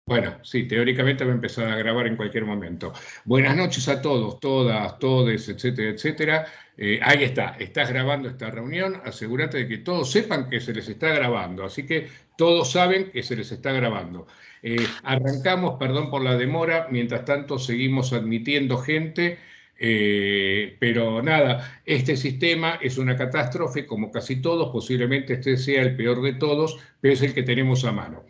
Bueno, sí, teóricamente va a empezar a grabar en cualquier momento. Buenas noches a todos, todas, todes, etcétera, etcétera. Ahí estás grabando esta reunión, asegúrate de que todos sepan que se les está grabando, así que todos saben que se les está grabando. Arrancamos, perdón por la demora, mientras tanto seguimos admitiendo gente, pero nada, este sistema es una catástrofe como casi todos, posiblemente este sea el peor de todos, pero es el que tenemos a mano.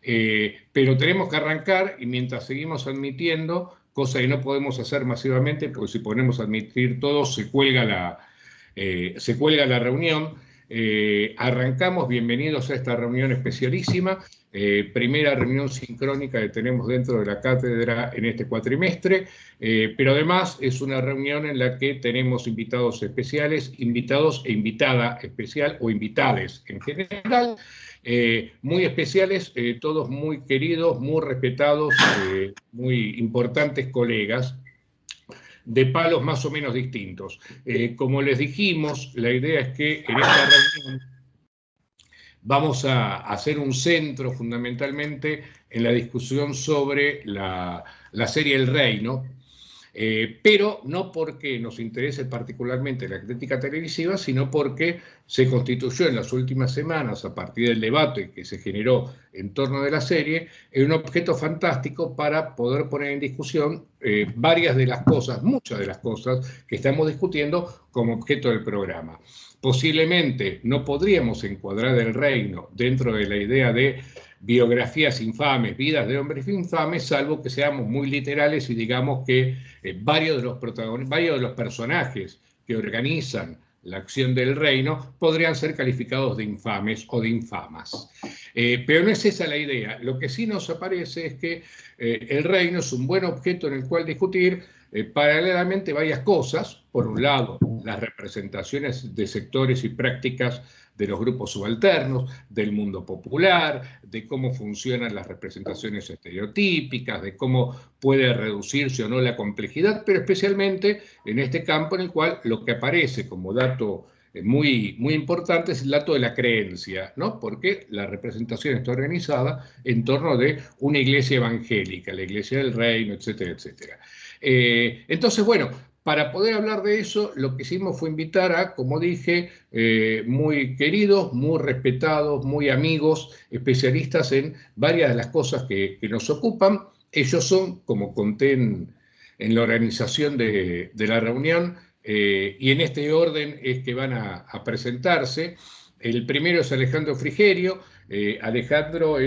Pero tenemos que arrancar y mientras seguimos admitiendo, cosa que no podemos hacer masivamente, porque si ponemos a admitir todos se cuelga la reunión. Arrancamos, bienvenidos a esta reunión especialísima, primera reunión sincrónica que tenemos dentro de la cátedra en este cuatrimestre, pero además es una reunión en la que tenemos invitados especiales, invitados e invitada especial o invitades en general, muy especiales, todos muy queridos, muy respetados, muy importantes colegas, de palos más o menos distintos. Como les dijimos, la idea es que en esta reunión vamos a hacer un centro fundamentalmente en la discusión sobre la serie El Reino, pero no porque nos interese particularmente la crítica televisiva, sino porque se constituyó en las últimas semanas, a partir del debate que se generó en torno de la serie, en un objeto fantástico para poder poner en discusión varias de las cosas, muchas de las cosas que estamos discutiendo como objeto del programa. Posiblemente no podríamos encuadrar El Reino dentro de la idea de biografías infames, vidas de hombres infames, salvo que seamos muy literales y digamos que varios de los personajes que organizan la acción del reino podrían ser calificados de infames o de infamas. Pero no es esa la idea. Lo que sí nos aparece es que el reino es un buen objeto en el cual discutir paralelamente varias cosas. Por un lado, las representaciones de sectores y prácticas de los grupos subalternos, del mundo popular, de cómo funcionan las representaciones estereotípicas, de cómo puede reducirse o no la complejidad, pero especialmente en este campo en el cual lo que aparece como dato muy, muy importante es el dato de la creencia, ¿no? Porque la representación está organizada en torno de una iglesia evangélica, la iglesia del reino, etcétera, etcétera. Entonces, bueno, para poder hablar de eso, lo que hicimos fue invitar a, como dije, muy queridos, muy respetados, muy amigos, especialistas en varias de las cosas que nos ocupan. Ellos son, como conté en la organización de la reunión, y en este orden es que van a presentarse. El primero es Alejandro Frigerio. Alejandro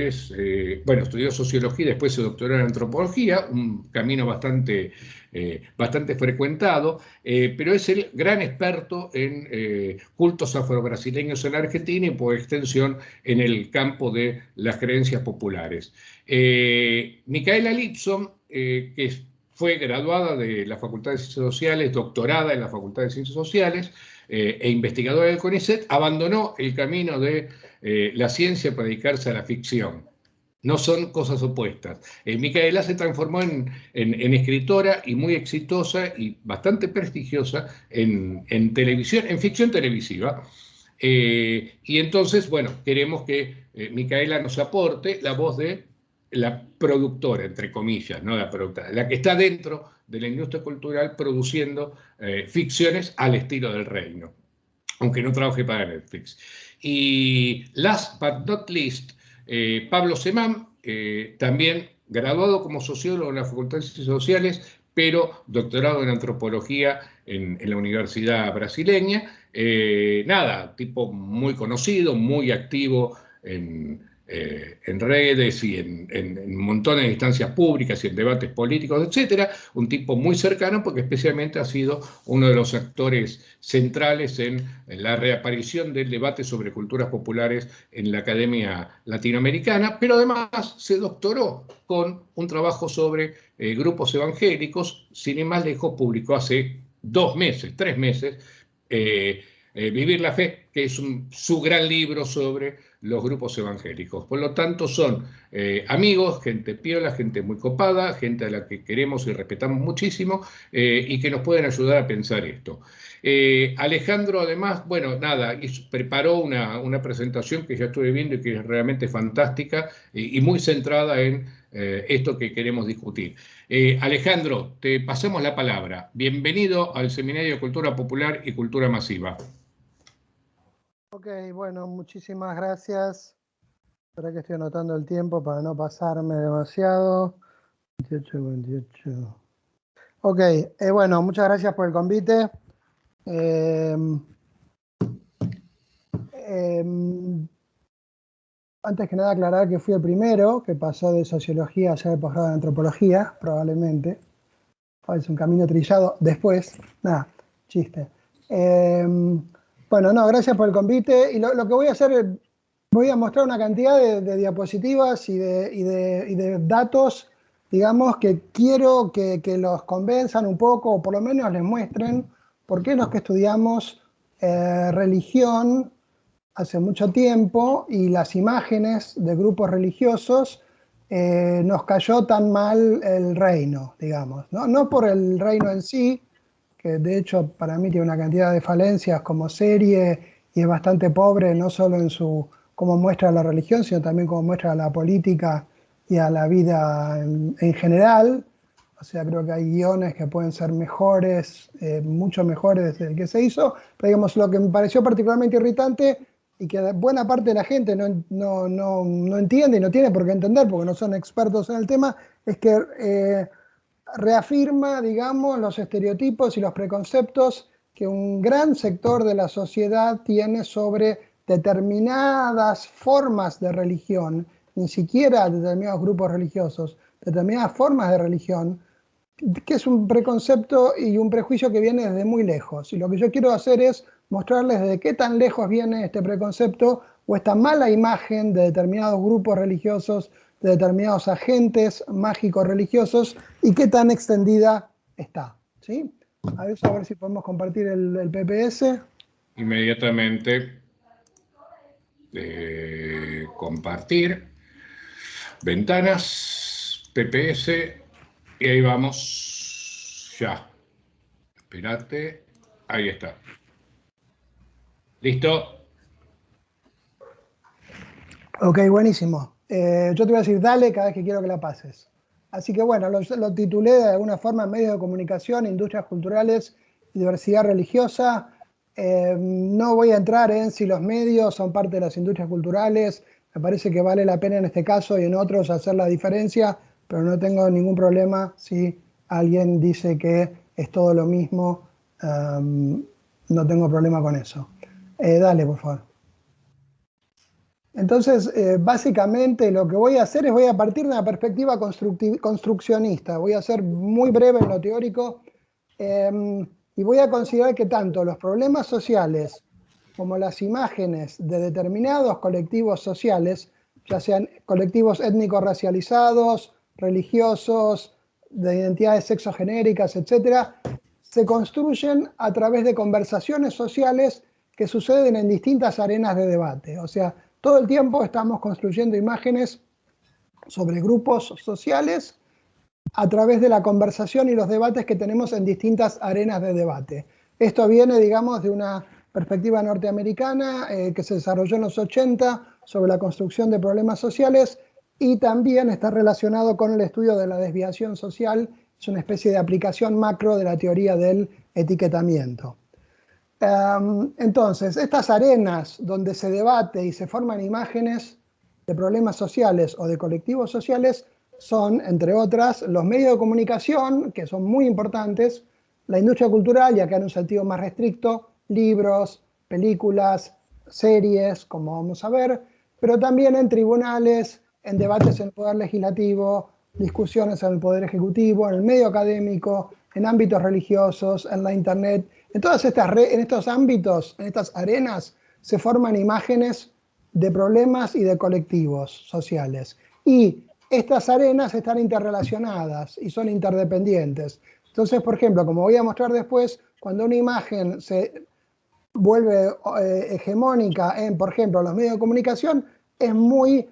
bueno, estudió sociología y después se doctoró en antropología, un camino bastante frecuentado, pero es el gran experto en cultos afrobrasileños en Argentina y por extensión en el campo de las creencias populares. Micaela Lipson, fue graduada de la Facultad de Ciencias Sociales, doctorada en la Facultad de Ciencias Sociales e investigadora del CONICET, abandonó el camino de la ciencia para dedicarse a la ficción. No son cosas opuestas. Micaela se transformó en escritora y muy exitosa y bastante prestigiosa en televisión, en ficción televisiva. Y entonces, bueno, queremos que Micaela nos aporte la voz de la productora, entre comillas, no la productora, la que está dentro de la industria cultural produciendo ficciones al estilo del reino, aunque no trabaje para Netflix. Y last but not least, Pablo Semán, también graduado como sociólogo en la Facultad de Ciencias Sociales, pero doctorado en antropología en la Universidad Brasileña. Nada, tipo muy conocido, muy activo en redes y en montones de instancias públicas y en debates políticos, etcétera. Un tipo muy cercano porque especialmente ha sido uno de los actores centrales en la reaparición del debate sobre culturas populares en la academia latinoamericana, pero además se doctoró con un trabajo sobre grupos evangélicos. Sin ir más lejos, publicó hace 2 meses, 3 meses, Vivir la Fe, que es su gran libro sobre los grupos evangélicos. Por lo tanto, son amigos, gente piola, gente muy copada, gente a la que queremos y respetamos muchísimo y que nos pueden ayudar a pensar esto. Alejandro, además, bueno, nada, preparó una presentación que ya estuve viendo y que es realmente fantástica y muy centrada en esto que queremos discutir. Alejandro, te pasamos la palabra. Bienvenido al Seminario de Cultura Popular y Cultura Masiva. Ok, bueno, muchísimas gracias. Espera que estoy anotando el tiempo para no pasarme demasiado. 28, 28. Ok, bueno, muchas gracias por el convite. Antes que nada aclarar que fui el primero que pasó de sociología a hacer el posgrado en antropología, probablemente. Es un camino trillado después. Nada, chiste. Bueno, no, gracias por el convite. Y lo que voy a hacer, voy a mostrar una cantidad de diapositivas y de datos, digamos, que quiero que los convenzan un poco, o por lo menos les muestren por qué los que estudiamos religión hace mucho tiempo y las imágenes de grupos religiosos nos cayó tan mal el reino, digamos. No por el reino en sí, que de hecho para mí tiene una cantidad de falencias como serie y es bastante pobre, no solo en su cómo muestra la religión, sino también cómo muestra la política y a la vida en general. O sea, creo que hay guiones que pueden ser mejores, mucho mejores del que se hizo, pero digamos, lo que me pareció particularmente irritante y que buena parte de la gente no entiende y no tiene por qué entender porque no son expertos en el tema, es que reafirma, digamos, los estereotipos y los preconceptos que un gran sector de la sociedad tiene sobre determinadas formas de religión, ni siquiera determinados grupos religiosos, determinadas formas de religión, que es un preconcepto y un prejuicio que viene desde muy lejos. Y lo que yo quiero hacer es mostrarles de qué tan lejos viene este preconcepto o esta mala imagen de determinados grupos religiosos, de determinados agentes mágicos religiosos y qué tan extendida está. ¿Sí? A ver si podemos compartir el PPS. Inmediatamente compartir, ventanas, PPS, y ahí vamos, ya. Espérate, ahí está. ¿Listo? Ok, buenísimo. Yo te voy a decir dale cada vez que quiero que la pases. Así que bueno, lo titulé de alguna forma Medios de Comunicación, Industrias Culturales y Diversidad Religiosa. No voy a entrar en si los medios son parte de las industrias culturales. Me parece que vale la pena en este caso y en otros hacer la diferencia, pero no tengo ningún problema si alguien dice que es todo lo mismo. No tengo problema con eso. Dale, por favor. Entonces, básicamente lo que voy a hacer es voy a partir de una perspectiva construccionista. Voy a ser muy breve en lo teórico y voy a considerar que tanto los problemas sociales como las imágenes de determinados colectivos sociales, ya sean colectivos étnicos racializados, religiosos, de identidades sexogenéricas, etc., se construyen a través de conversaciones sociales que suceden en distintas arenas de debate. O sea, todo el tiempo estamos construyendo imágenes sobre grupos sociales a través de la conversación y los debates que tenemos en distintas arenas de debate. Esto viene, digamos, de una perspectiva norteamericana que se desarrolló en los 80 sobre la construcción de problemas sociales y también está relacionado con el estudio de la desviación social. Es una especie de aplicación macro de la teoría del etiquetamiento. Entonces, estas arenas donde se debate y se forman imágenes de problemas sociales o de colectivos sociales son, entre otras, los medios de comunicación, que son muy importantes, la industria cultural, ya que en un sentido más restricto, libros, películas, series, como vamos a ver, pero también en tribunales, en debates en el Poder Legislativo, discusiones en el Poder Ejecutivo, en el medio académico, en ámbitos religiosos, en la Internet. En estos ámbitos, en estas arenas, se forman imágenes de problemas y de colectivos sociales. Y estas arenas están interrelacionadas y son interdependientes. Entonces, por ejemplo, como voy a mostrar después, cuando una imagen se vuelve hegemónica en, por ejemplo, los medios de comunicación, es muy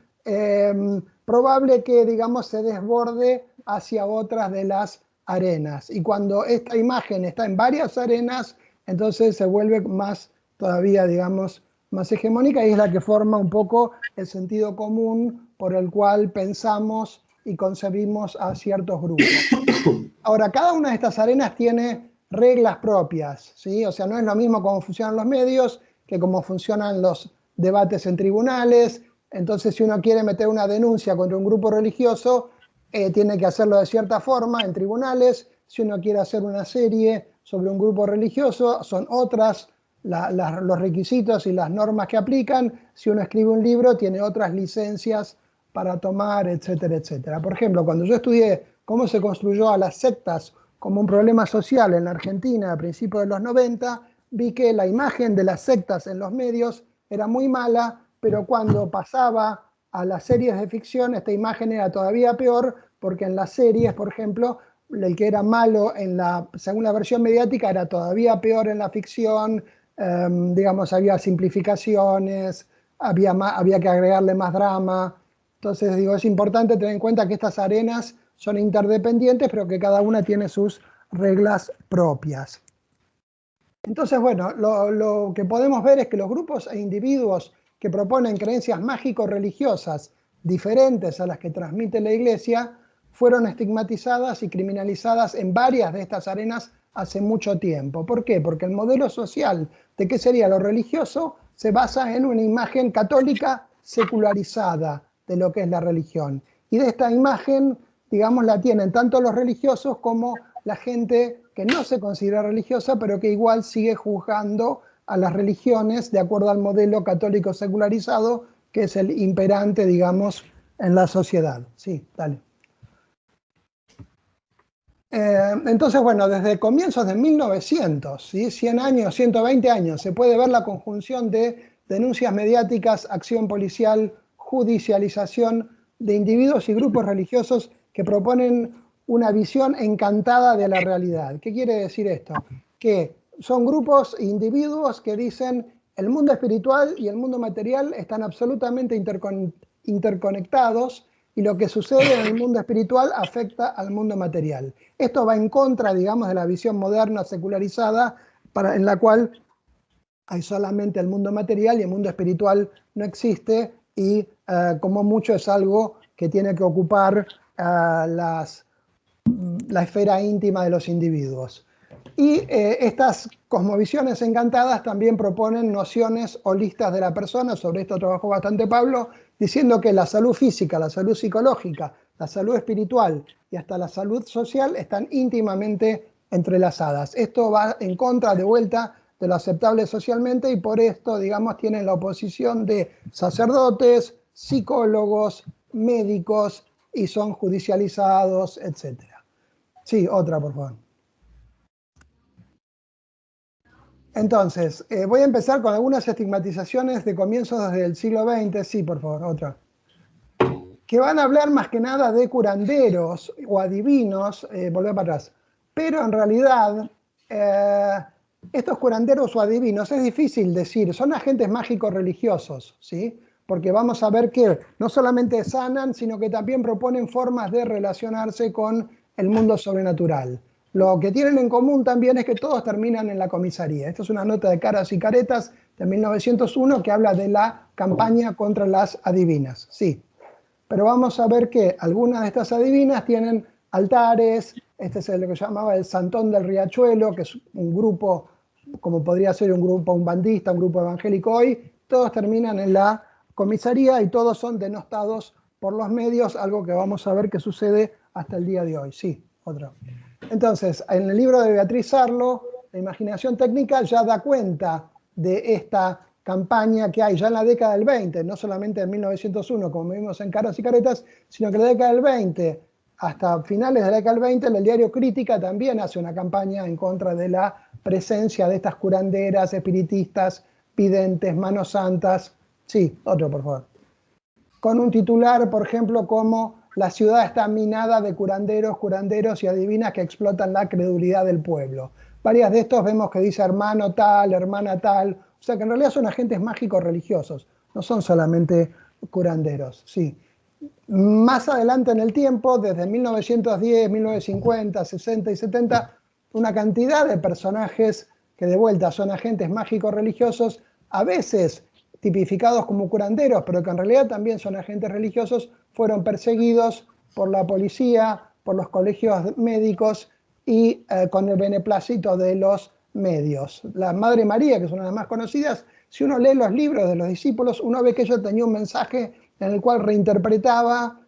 probable que, digamos, se desborde hacia otras de las arenas. Y cuando esta imagen está en varias arenas, entonces se vuelve más todavía, digamos, más hegemónica y es la que forma un poco el sentido común por el cual pensamos y concebimos a ciertos grupos. Ahora, cada una de estas arenas tiene reglas propias, ¿sí? O sea, no es lo mismo cómo funcionan los medios que cómo funcionan los debates en tribunales. Entonces, si uno quiere meter una denuncia contra un grupo religioso, tiene que hacerlo de cierta forma en tribunales. Si uno quiere hacer una serie sobre un grupo religioso, son otras los requisitos y las normas que aplican. Si uno escribe un libro, tiene otras licencias para tomar, etcétera, etcétera. Por ejemplo, cuando yo estudié cómo se construyó a las sectas como un problema social en la Argentina a principios de los 90, vi que la imagen de las sectas en los medios era muy mala, pero cuando pasaba a las series de ficción, esta imagen era todavía peor, porque en las series, por ejemplo, el que era malo según la versión mediática era todavía peor en la ficción, digamos, había simplificaciones, había que agregarle más drama. Entonces, digo, es importante tener en cuenta que estas arenas son interdependientes, pero que cada una tiene sus reglas propias. Entonces, bueno, lo que podemos ver es que los grupos e individuos que proponen creencias mágico-religiosas diferentes a las que transmite la Iglesia fueron estigmatizadas y criminalizadas en varias de estas arenas hace mucho tiempo. ¿Por qué? Porque el modelo social de qué sería lo religioso se basa en una imagen católica secularizada de lo que es la religión. Y de esta imagen, digamos, la tienen tanto los religiosos como la gente que no se considera religiosa, pero que igual sigue juzgando a las religiones de acuerdo al modelo católico secularizado, que es el imperante, digamos, en la sociedad. Sí, dale. Entonces, bueno, desde comienzos de 1900, ¿sí? 100 años, 120 años, se puede ver la conjunción de denuncias mediáticas, acción policial, judicialización de individuos y grupos religiosos que proponen una visión encantada de la realidad. ¿Qué quiere decir esto? Que son grupos e individuos que dicen el mundo espiritual y el mundo material están absolutamente interconectados y lo que sucede en el mundo espiritual afecta al mundo material. Esto va en contra, digamos, de la visión moderna, secularizada, en la cual hay solamente el mundo material y el mundo espiritual no existe y como mucho es algo que tiene que ocupar la esfera íntima de los individuos. Y estas cosmovisiones encantadas también proponen nociones holistas de la persona, sobre esto trabajó bastante Pablo, diciendo que la salud física, la salud psicológica, la salud espiritual y hasta la salud social están íntimamente entrelazadas. Esto va en contra, de vuelta, de lo aceptable socialmente y por esto, digamos, tienen la oposición de sacerdotes, psicólogos, médicos y son judicializados, etc. Sí, otra, por favor. Entonces, voy a empezar con algunas estigmatizaciones de comienzos desde el siglo XX. Sí, por favor, otra. Que van a hablar más que nada de curanderos o adivinos, volver para atrás. Pero en realidad, estos curanderos o adivinos es difícil decir, son agentes mágicos religiosos, ¿sí? Porque vamos a ver que no solamente sanan, sino que también proponen formas de relacionarse con el mundo sobrenatural. Lo que tienen en común también es que todos terminan en la comisaría. Esta es una nota de Caras y Caretas de 1901 que habla de la campaña contra las adivinas. Sí, pero vamos a ver que algunas de estas adivinas tienen altares. Este es lo que llamaba el Santón del Riachuelo, que es un grupo, como podría ser un grupo umbandista, un grupo evangélico hoy. Todos terminan en la comisaría y todos son denostados por los medios, algo que vamos a ver que sucede hasta el día de hoy. Sí, otro. Entonces, en el libro de Beatriz Arlo, La imaginación técnica ya da cuenta de esta campaña que hay ya en la década del 20, no solamente en 1901, como vimos en Caras y Caretas, sino que en la década del 20, hasta finales de la década del 20, el diario Crítica también hace una campaña en contra de la presencia de estas curanderas, espiritistas, videntes, manos santas. Sí, otro, por favor. Con un titular, por ejemplo, como la ciudad está minada de curanderos y adivinas que explotan la credulidad del pueblo. varias de estos vemos que dice hermano tal, hermana tal, o sea que en realidad son agentes mágicos religiosos, no son solamente curanderos, sí. Más adelante en el tiempo, desde 1910, 1950, 60 y 70, una cantidad de personajes que de vuelta son agentes mágicos religiosos, a veces tipificados como curanderos, pero que en realidad también son agentes religiosos, fueron perseguidos por la policía, por los colegios médicos y con el beneplácito de los medios. La Madre María, que es una de las más conocidas, si uno lee los libros de los discípulos, uno ve que ella tenía un mensaje en el cual reinterpretaba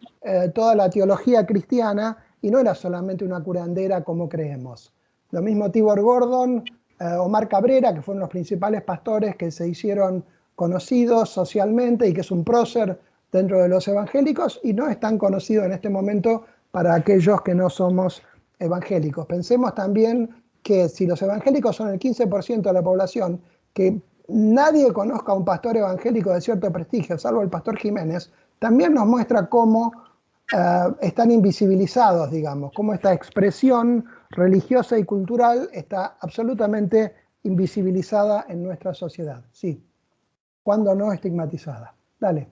toda la teología cristiana y no era solamente una curandera como creemos. Lo mismo Tibor Gordon, Omar Cabrera, que fueron los principales pastores que se hicieron conocidos socialmente y que es un prócer dentro de los evangélicos y no es tan conocido en este momento para aquellos que no somos evangélicos. Pensemos también que si los evangélicos son el 15% de la población, que nadie conozca a un pastor evangélico de cierto prestigio, salvo el pastor Jiménez, también nos muestra cómo están invisibilizados, digamos, cómo esta expresión religiosa y cultural está absolutamente invisibilizada en nuestra sociedad, sí, cuando no estigmatizada. Dale.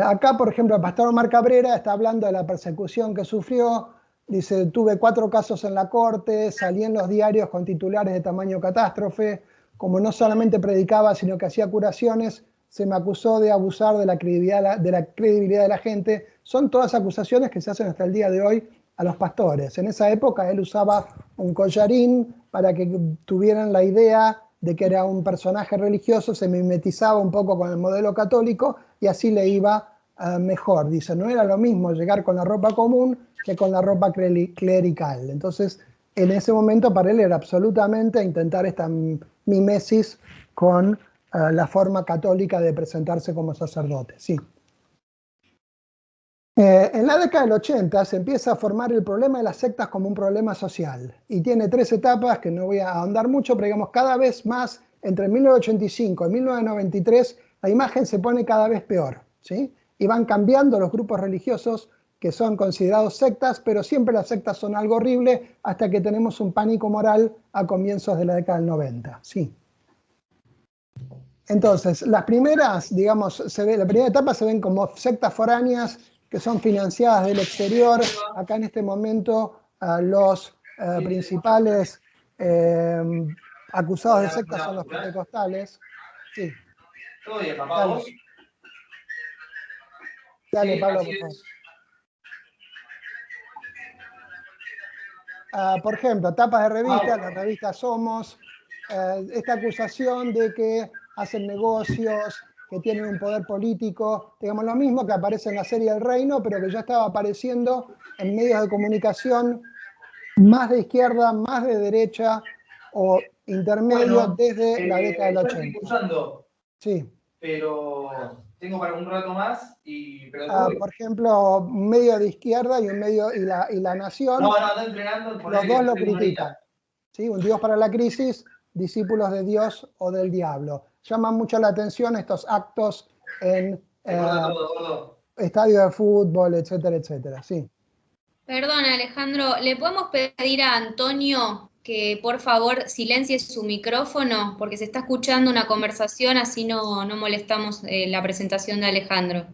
Acá, por ejemplo, el pastor Omar Cabrera está hablando de la persecución que sufrió. Dice, tuve 4 casos en la corte, salí en los diarios con titulares de tamaño catástrofe. Como no solamente predicaba, sino que hacía curaciones, se me acusó de abusar de la credibilidad de la gente. Son todas acusaciones que se hacen hasta el día de hoy a los pastores. En esa época él usaba un collarín para que tuvieran la idea de que era un personaje religioso, se mimetizaba un poco con el modelo católico y así le iba mejor. Dice, no era lo mismo llegar con la ropa común que con la ropa clerical. Entonces, en ese momento para él era absolutamente intentar esta mimesis con la forma católica de presentarse como sacerdote. Sí. En la década del 80 se empieza a formar el problema de las sectas como un problema social y tiene 3 etapas que no voy a ahondar mucho, pero digamos cada vez más entre 1985 y 1993 la imagen se pone cada vez peor, ¿sí? Y van cambiando los grupos religiosos que son considerados sectas, pero siempre las sectas son algo horrible hasta que tenemos un pánico moral a comienzos de la década del 90, sí. Entonces, las primeras, digamos, la primera etapa se ven como sectas foráneas que son financiadas del exterior. Acá en este momento los principales acusados de sectas son los pentecostales. Sí. ¿Todo bien, papá? ¿Vos? Dale, Sí, Pablo, por favor. Por ejemplo, tapas de revistas, la revista Somos, esta acusación de que hacen negocios, que tienen un poder político, digamos lo mismo que aparece en la serie El Reino, pero que ya estaba apareciendo en medios de comunicación más de izquierda, más de derecha o intermedio desde la década del 80. Estoy cursando, sí. Pero tengo para un rato más por ejemplo, un medio de izquierda y un medio y la Nación. No, estoy entrenando. Los dos lo critican. ¿Sí? Un Dios para la crisis, discípulos de Dios o del diablo. Llaman mucho la atención estos actos en estadio de fútbol, etcétera, etcétera. Sí. Perdón, Alejandro, ¿le podemos pedir a Antonio que por favor silencie su micrófono? Porque se está escuchando una conversación, así no molestamos la presentación de Alejandro.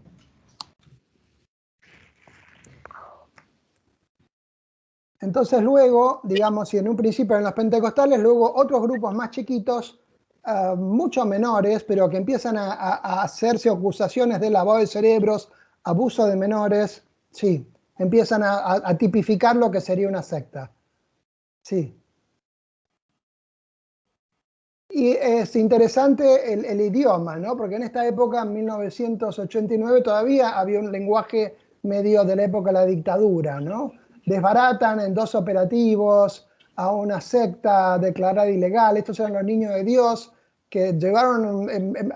Entonces luego, digamos, si en un principio eran los pentecostales, luego otros grupos más chiquitos, mucho menores, pero que empiezan a hacerse acusaciones de lavado de cerebros, abuso de menores, sí, empiezan a tipificar lo que sería una secta. Sí. Y es interesante el idioma, ¿no? Porque en esta época, en 1989, todavía había un lenguaje medio de la época de la dictadura, ¿no? Desbaratan en 2 operativos a una secta declarada ilegal. Estos eran los niños de Dios que llevaron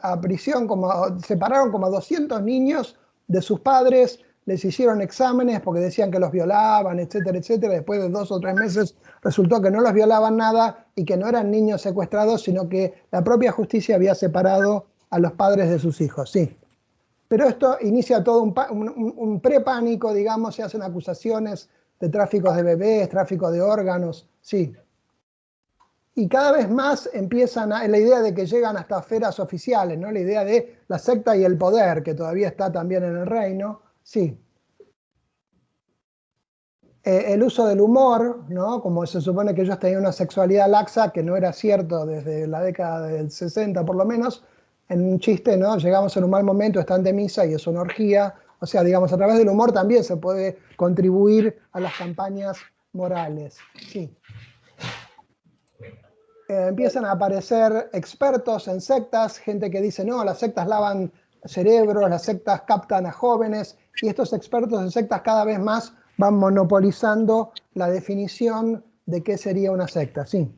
a prisión, separaron como a 200 niños de sus padres, les hicieron exámenes porque decían que los violaban, etcétera, etcétera. Después de 2 o 3 meses resultó que no los violaban nada y que no eran niños secuestrados, sino que la propia justicia había separado a los padres de sus hijos, sí. Pero esto inicia todo un prepánico, digamos, se hacen acusaciones de tráficos de bebés, tráfico de órganos, sí. Y cada vez más empiezan la idea de que llegan hasta esferas oficiales, ¿no? La idea de la secta y el poder, que todavía está también en el reino, sí. El uso del humor, ¿no? Como se supone que ellos tenían una sexualidad laxa, que no era cierto desde la década del 60 por lo menos, en un chiste, ¿no? Llegamos en un mal momento, están de misa y es una orgía. O sea, digamos, a través del humor también se puede contribuir a las campañas morales, sí. Empiezan a aparecer expertos en sectas, gente que dice, no, las sectas lavan cerebros, las sectas captan a jóvenes, y estos expertos en sectas cada vez más van monopolizando la definición de qué sería una secta, sí.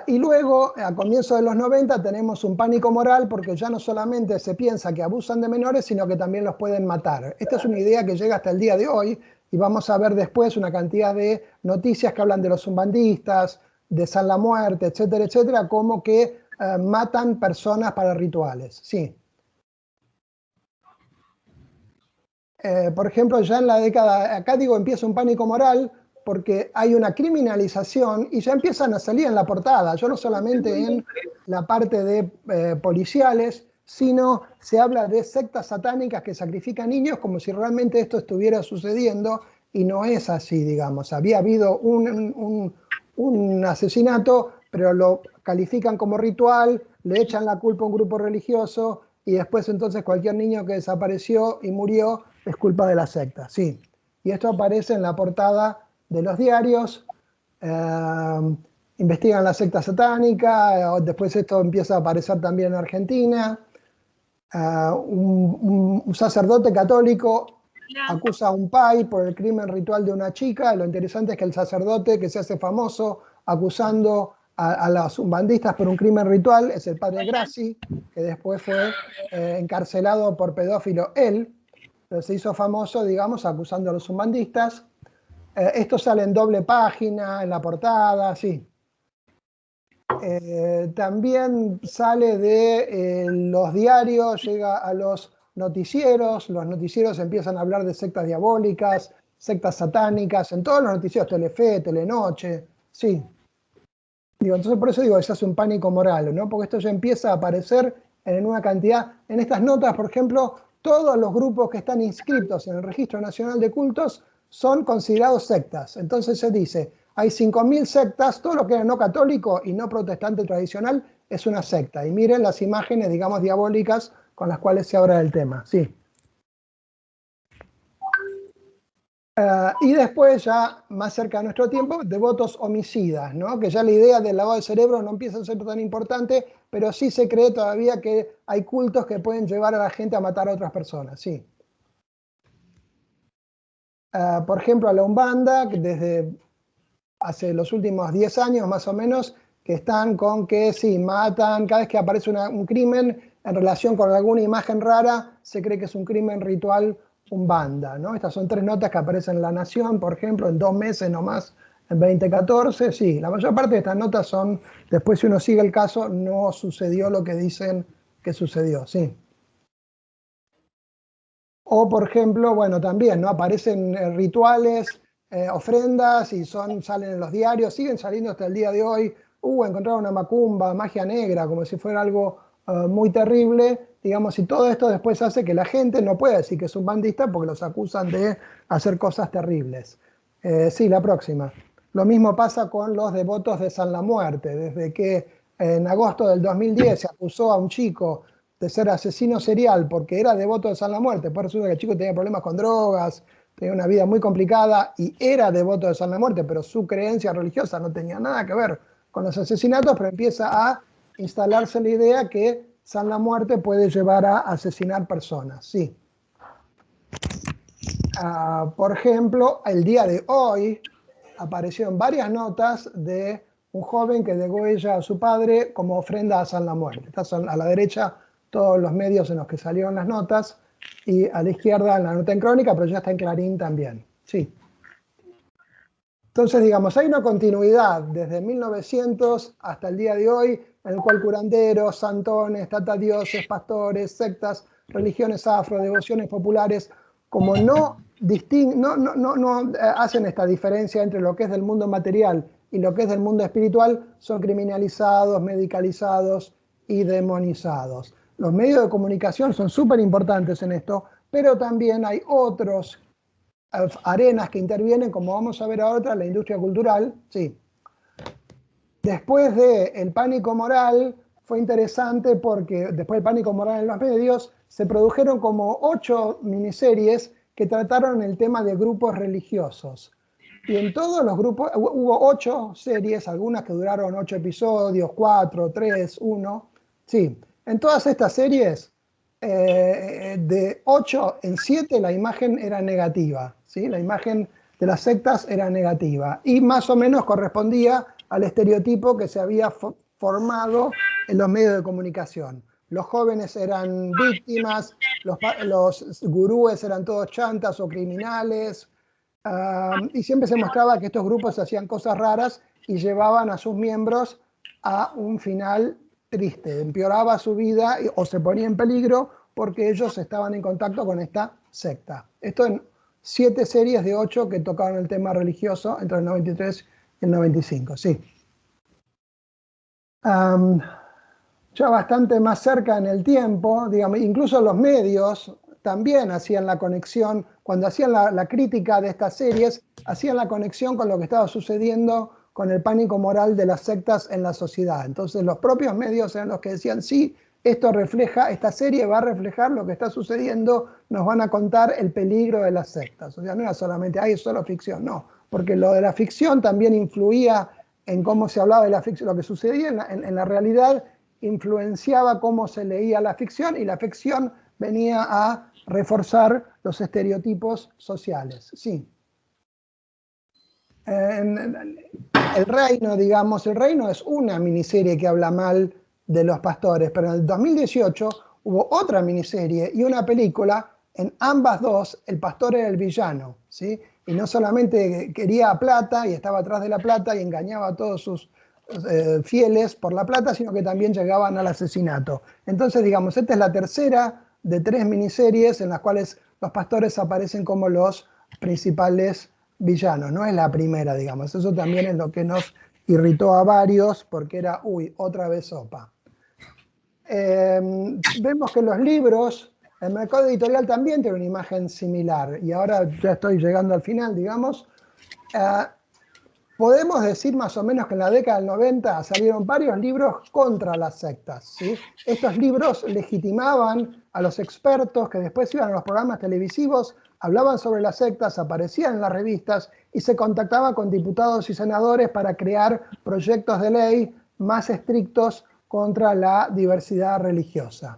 Y luego, a comienzos de los 90, tenemos un pánico moral porque ya no solamente se piensa que abusan de menores, sino que también los pueden matar. Esta es una idea que llega hasta el día de hoy, y vamos a ver después una cantidad de noticias que hablan de los umbandistas, de San la Muerte, etcétera, etcétera, como que matan personas para rituales. Sí. Por ejemplo, ya en la década, acá digo, empieza un pánico moral porque hay una criminalización y ya empiezan a salir en la portada, yo no solamente en la parte de policiales, sino se habla de sectas satánicas que sacrifican niños como si realmente esto estuviera sucediendo, y no es así, digamos. Había habido un asesinato, pero lo califican como ritual, le echan la culpa a un grupo religioso, y después entonces cualquier niño que desapareció y murió es culpa de la secta, sí. Y esto aparece en la portada de los diarios, investigan la secta satánica, después esto empieza a aparecer también en Argentina. Un sacerdote católico acusa a un pai por el crimen ritual de una chica. Lo interesante es que el sacerdote que se hace famoso acusando a los umbandistas por un crimen ritual es el padre Grassi, que después fue encarcelado por pedófilo él, pero se hizo famoso, digamos, acusando a los umbandistas. Esto sale en doble página, en la portada, sí. También sale de los diarios, llega a los noticieros empiezan a hablar de sectas diabólicas, sectas satánicas, en todos los noticieros, Telefe, Telenoche, sí. Digo, entonces por eso digo, se hace un pánico moral, ¿no? Porque esto ya empieza a aparecer en una cantidad, en estas notas, por ejemplo, todos los grupos que están inscritos en el Registro Nacional de Cultos son considerados sectas. Entonces se dice, hay 5.000 sectas, todo lo que es no católico y no protestante tradicional es una secta. Y miren las imágenes, digamos, diabólicas con las cuales se habla del tema. Sí. Y después, ya más cerca de nuestro tiempo, devotos homicidas, ¿no? Que ya la idea del lavado de cerebro no empieza a ser tan importante, pero sí se cree todavía que hay cultos que pueden llevar a la gente a matar a otras personas. Sí. Por ejemplo, a la Umbanda, que desde hace los últimos 10 años más o menos, que están con que sí, matan, cada vez que aparece un crimen en relación con alguna imagen rara, se cree que es un crimen ritual Umbanda, ¿no? Estas son 3 notas que aparecen en La Nación, por ejemplo, en 2 meses nomás, en 2014, sí, la mayor parte de estas notas son, después si uno sigue el caso, no sucedió lo que dicen que sucedió, sí. O, por ejemplo, bueno, también, ¿no? Aparecen rituales, ofrendas y salen en los diarios, siguen saliendo hasta el día de hoy. Encontraron una macumba, magia negra, como si fuera algo muy terrible, digamos, y todo esto después hace que la gente no pueda decir que es un bandista porque los acusan de hacer cosas terribles. Sí, la próxima. Lo mismo pasa con los devotos de San la Muerte. Desde que en agosto del 2010 se acusó a un chico de ser asesino serial porque era devoto de San la Muerte, pues resulta que el chico tenía problemas con drogas, tenía una vida muy complicada y era devoto de San la Muerte, pero su creencia religiosa no tenía nada que ver con los asesinatos, pero empieza a instalarse la idea que San la Muerte puede llevar a asesinar personas, sí. Por ejemplo, el día de hoy aparecieron varias notas de un joven que degüella a su padre como ofrenda a San la Muerte. Estas son a la derecha todos los medios en los que salieron las notas, y a la izquierda la nota en Crónica, pero ya está en Clarín también. Sí. Entonces, digamos, hay una continuidad desde 1900 hasta el día de hoy, en el cual curanderos, santones, tatadioses, pastores, sectas, religiones afro, devociones populares, como no hacen esta diferencia entre lo que es del mundo material y lo que es del mundo espiritual, son criminalizados, medicalizados y demonizados. Los medios de comunicación son súper importantes en esto, pero también hay otros arenas que intervienen, como vamos a ver ahora, la industria cultural. Sí. Después del pánico moral, fue interesante porque después del pánico moral en los medios, se produjeron como 8 miniseries que trataron el tema de grupos religiosos. Y en todos los grupos, hubo 8 series, algunas que duraron 8 episodios, 4, 3, 1. Sí, en todas estas series, de 8 en 7 la imagen era negativa, ¿sí? La imagen de las sectas era negativa y más o menos correspondía al estereotipo que se había formado en los medios de comunicación. Los jóvenes eran víctimas, los gurúes eran todos chantas o criminales, y siempre se mostraba que estos grupos hacían cosas raras y llevaban a sus miembros a un final triste, empeoraba su vida o se ponía en peligro porque ellos estaban en contacto con esta secta. Esto en 7 series de 8 que tocaban el tema religioso entre el 93 y el 95, sí. Ya bastante más cerca en el tiempo, digamos, incluso los medios también hacían la conexión, cuando hacían la crítica de estas series, hacían la conexión con lo que estaba sucediendo con el pánico moral de las sectas en la sociedad. Entonces los propios medios eran los que decían, sí, esta serie va a reflejar lo que está sucediendo, nos van a contar el peligro de las sectas. O sea, no era solamente, es solo ficción, no, porque lo de la ficción también influía en cómo se hablaba de la ficción, lo que sucedía en la realidad influenciaba cómo se leía la ficción y la ficción venía a reforzar los estereotipos sociales. Sí. El Reino, digamos, El Reino es una miniserie que habla mal de los pastores, pero en el 2018 hubo otra miniserie y una película, en ambas dos el pastor era el villano, ¿sí? Y no solamente quería plata y estaba atrás de la plata y engañaba a todos sus fieles por la plata, sino que también llegaban al asesinato. Entonces, digamos, esta es la tercera de 3 miniseries en las cuales los pastores aparecen como los principales villanos. No es la primera, digamos. Eso también es lo que nos irritó a varios porque era, otra vez sopa. Vemos que los libros, el mercado editorial también tiene una imagen similar y ahora ya estoy llegando al final, digamos. Podemos decir más o menos que en la década del 90 salieron varios libros contra las sectas, ¿sí? Estos libros legitimaban a los expertos que después iban a los programas televisivos, hablaban sobre las sectas, aparecían en las revistas y se contactaban con diputados y senadores para crear proyectos de ley más estrictos contra la diversidad religiosa.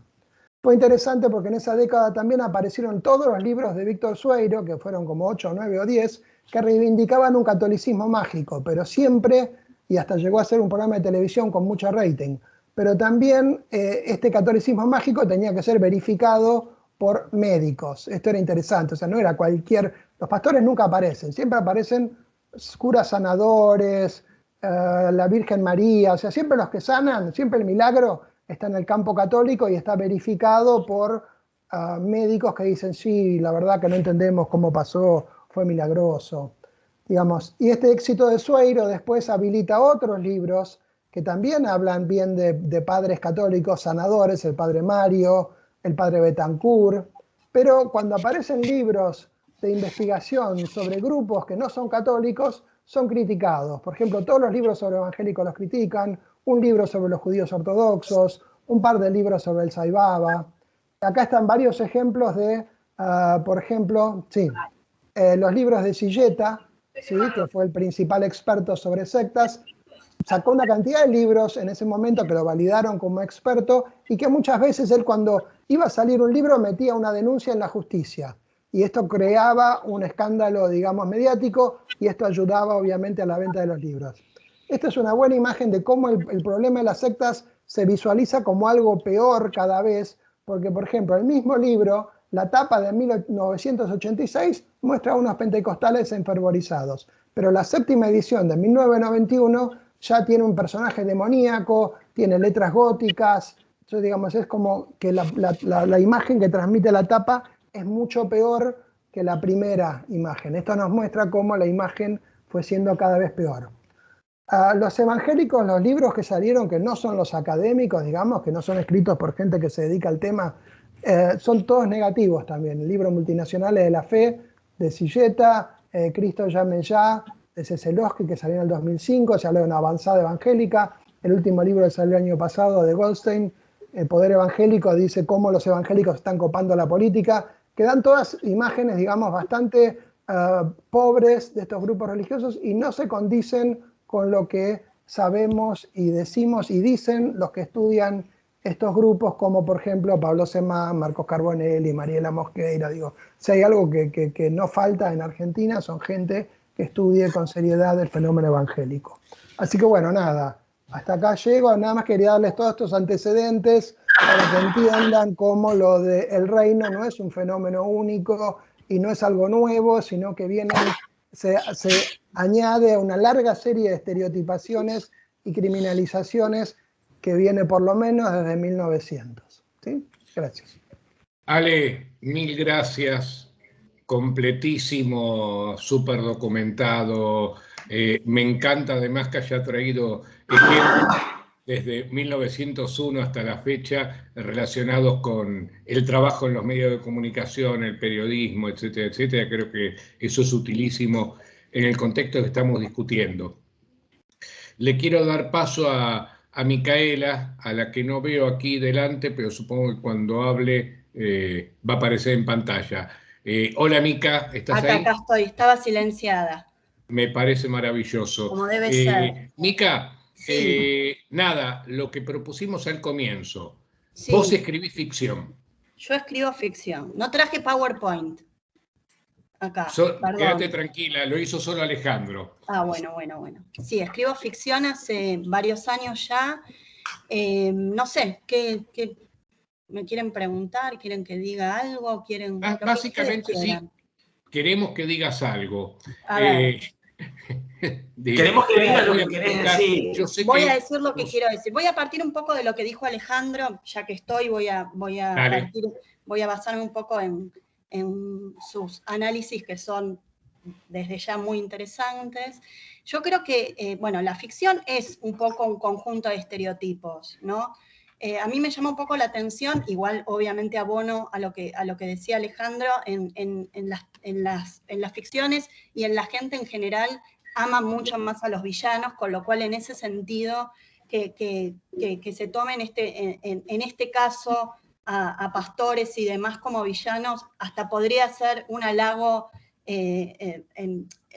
Fue interesante porque en esa década también aparecieron todos los libros de Víctor Sueiro, que fueron como 8, 9 o 10, que reivindicaban un catolicismo mágico, pero siempre, y hasta llegó a ser un programa de televisión con mucho rating, pero también este catolicismo mágico tenía que ser verificado por médicos. Esto era interesante, o sea, no era cualquier... Los pastores nunca aparecen, siempre aparecen curas sanadores, la Virgen María, o sea, siempre los que sanan, siempre el milagro está en el campo católico y está verificado por médicos que dicen, sí, la verdad que no entendemos cómo pasó, fue milagroso, digamos. Y este éxito de Sueiro después habilita otros libros que también hablan bien de padres católicos sanadores, el padre Mario, el padre Betancourt, pero cuando aparecen libros de investigación sobre grupos que no son católicos, son criticados. Por ejemplo, todos los libros sobre evangélicos los critican, un libro sobre los judíos ortodoxos, un par de libros sobre el Sai Baba. Acá están varios ejemplos de, por ejemplo, sí, los libros de Silleta, ¿sí? Que fue el principal experto sobre sectas, sacó una cantidad de libros en ese momento que lo validaron como experto y que muchas veces él cuando iba a salir un libro metía una denuncia en la justicia. Y esto creaba un escándalo, digamos, mediático y esto ayudaba obviamente a la venta de los libros. Esta es una buena imagen de cómo el problema de las sectas se visualiza como algo peor cada vez, porque, por ejemplo, el mismo libro, la tapa de 1986, muestra a unos pentecostales enfervorizados, pero la 7ª edición de 1991 ya tiene un personaje demoníaco, tiene letras góticas, entonces, digamos, es como que la imagen que transmite la tapa es mucho peor que la primera imagen. Esto nos muestra cómo la imagen fue siendo cada vez peor. Los evangélicos, los libros que salieron, que no son los académicos, digamos, que no son escritos por gente que se dedica al tema, son todos negativos también. El libro Multinacionales de la Fe, de Silleta, Cristo llame ya, de Ceselowski, que salió en el 2005, se habla de una avanzada evangélica. El último libro que salió el año pasado, de Goldstein, El Poder Evangélico, dice cómo los evangélicos están copando la política, que dan todas imágenes, digamos, bastante pobres de estos grupos religiosos y no se condicen con lo que sabemos y decimos y dicen los que estudian estos grupos, como por ejemplo Pablo Semán, Marcos Carbonelli, Mariela Mosqueira. Digo, si hay algo que no falta en Argentina, son gente que estudie con seriedad el fenómeno evangélico. Así que bueno, nada, hasta acá llego, nada más quería darles todos estos antecedentes para que entiendan cómo lo del reino no es un fenómeno único y no es algo nuevo, sino que se añade a una larga serie de estereotipaciones y criminalizaciones que viene por lo menos desde 1900. ¿Sí? Gracias. Ale, mil gracias. Completísimo, súper documentado. Me encanta además que haya traído ejemplos desde 1901 hasta la fecha relacionados con el trabajo en los medios de comunicación, el periodismo, etcétera, etcétera. Creo que eso es utilísimo en el contexto que estamos discutiendo. Le quiero dar paso a Micaela, a la que no veo aquí delante, pero supongo que cuando hable va a aparecer en pantalla. Hola Mica, ¿estás ahí? Acá estoy, estaba silenciada. Me parece maravilloso. Como debe ser. Mica, Sí. nada, lo que propusimos al comienzo. Sí. Vos escribís ficción. Yo escribo ficción. No traje PowerPoint. Acá, Quédate tranquila, lo hizo solo Alejandro. Bueno. Sí, escribo ficción hace varios años ya. No sé, ¿qué me quieren preguntar? ¿Quieren que diga algo? ¿Quieren Básicamente sí, queremos que digas algo. A ver. Queremos que digas lo que querés decir. Voy a decir lo que quiero decir. Voy a partir un poco de lo que dijo Alejandro, ya que estoy, voy a basarme un poco en sus análisis que son desde ya muy interesantes. Yo creo que, la ficción es un poco un conjunto de estereotipos, ¿no? A mí me llama un poco la atención, igual obviamente abono a lo que decía Alejandro, en las ficciones y en la gente en general ama mucho más a los villanos, con lo cual en ese sentido que se tomen en este caso a pastores y demás como villanos, hasta podría ser un halago,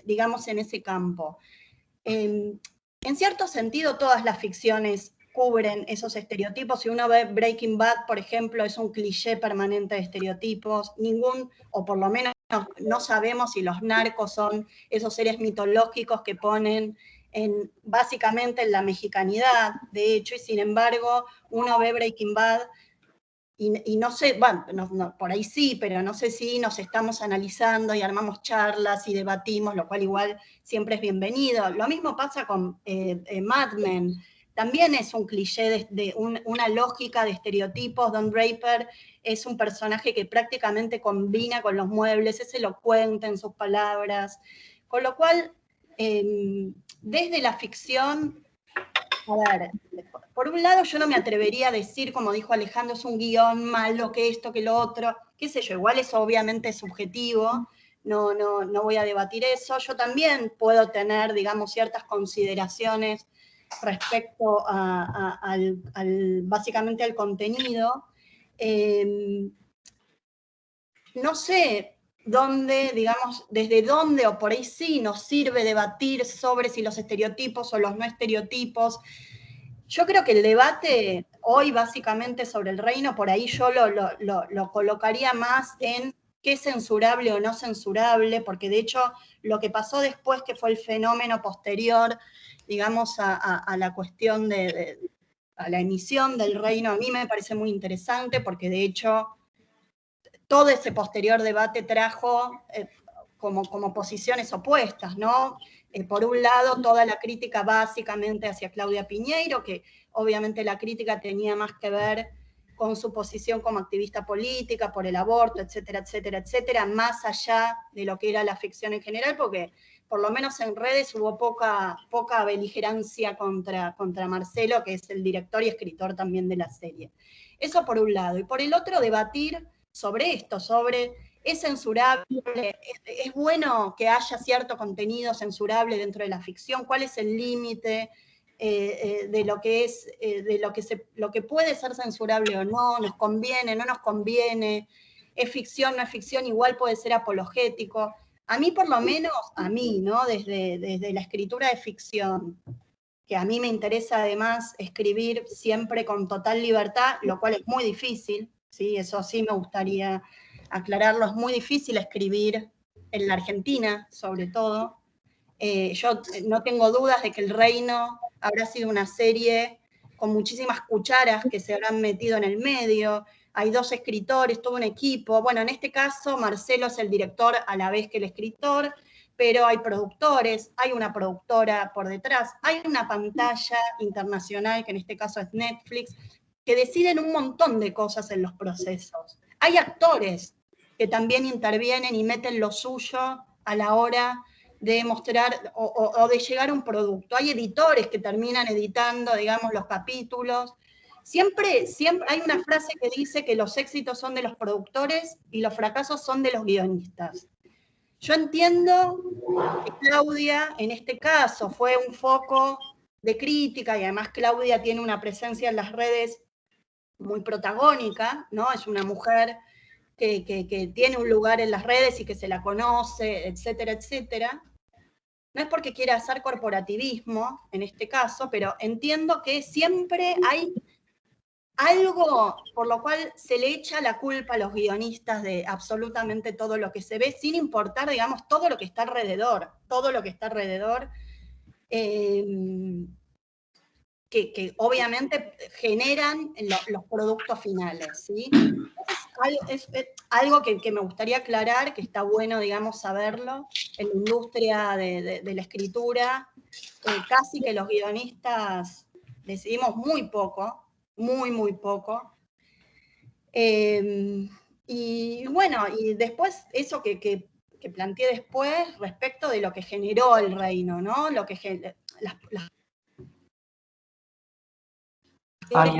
digamos, en ese campo. En cierto sentido, todas las ficciones cubren esos estereotipos. Si uno ve Breaking Bad, por ejemplo, es un cliché permanente de estereotipos. O por lo menos no sabemos si los narcos son esos seres mitológicos que ponen básicamente en la mexicanidad, de hecho, y sin embargo, uno ve Breaking Bad y no sé, por ahí sí, pero no sé si nos estamos analizando y armamos charlas y debatimos, lo cual igual siempre es bienvenido. Lo mismo pasa con Mad Men. También es un cliché de una lógica de estereotipos. Don Draper es un personaje que prácticamente combina con los muebles, es elocuente en sus palabras. Con lo cual, desde la ficción, a ver, por un lado yo no me atrevería a decir, como dijo Alejandro, es un guión malo, que esto, que lo otro, qué sé yo, igual eso obviamente es subjetivo, no voy a debatir eso. Yo también puedo tener, digamos, ciertas consideraciones respecto básicamente al contenido. No sé dónde, digamos, desde dónde, o por ahí sí nos sirve debatir sobre si los estereotipos o los no estereotipos. Yo creo que el debate hoy básicamente sobre el reino, por ahí yo lo colocaría más en qué es censurable o no censurable, porque de hecho lo que pasó después, que fue el fenómeno posterior, digamos, a la cuestión a la emisión del reino, a mí me parece muy interesante, porque de hecho todo ese posterior debate trajo como posiciones opuestas, ¿no? Por un lado, toda la crítica básicamente hacia Claudia Piñeiro, que obviamente la crítica tenía más que ver con su posición como activista política, por el aborto, etcétera, etcétera, etcétera, más allá de lo que era la ficción en general, porque por lo menos en redes hubo poca beligerancia contra Marcelo, que es el director y escritor también de la serie. Eso por un lado. Y por el otro, debatir sobre esto, sobre ¿es censurable? ¿Es bueno que haya cierto contenido censurable dentro de la ficción? ¿Cuál es el límite de lo que es, de lo que puede ser censurable o no? ¿Nos conviene, no nos conviene? ¿Es ficción, no es ficción? Igual puede ser apologético. A mí, por lo menos, a mí, ¿no? Desde la escritura de ficción, que a mí me interesa además escribir siempre con total libertad, lo cual es muy difícil, ¿sí? Eso sí me gustaría aclararlo, es muy difícil escribir en la Argentina, sobre todo. Yo no tengo dudas de que El Reino habrá sido una serie con muchísimas cucharas que se habrán metido en el medio. Hay 2 escritores, todo un equipo. Bueno, en este caso Marcelo es el director a la vez que el escritor, pero hay productores, hay una productora por detrás, hay una pantalla internacional, que en este caso es Netflix, que deciden un montón de cosas en los procesos. Hay actores que también intervienen y meten lo suyo a la hora de mostrar o de llegar a un producto. Hay editores que terminan editando, digamos, los capítulos. Siempre hay una frase que dice que los éxitos son de los productores y los fracasos son de los guionistas. Yo entiendo que Claudia, en este caso, fue un foco de crítica, y además Claudia tiene una presencia en las redes muy protagónica, ¿no? Es una mujer que tiene un lugar en las redes y que se la conoce, etcétera, etcétera. No es porque quiera hacer corporativismo, en este caso, pero entiendo que siempre hay algo por lo cual se le echa la culpa a los guionistas de absolutamente todo lo que se ve, sin importar, digamos, todo lo que está alrededor, que obviamente generan los productos finales, ¿sí? Es algo que me gustaría aclarar, que está bueno, digamos, saberlo. En la industria de la escritura, casi que los guionistas decidimos muy poco, muy poco. Y bueno, y después eso que planteé después respecto de lo que generó El Reino, ¿no? Lo que que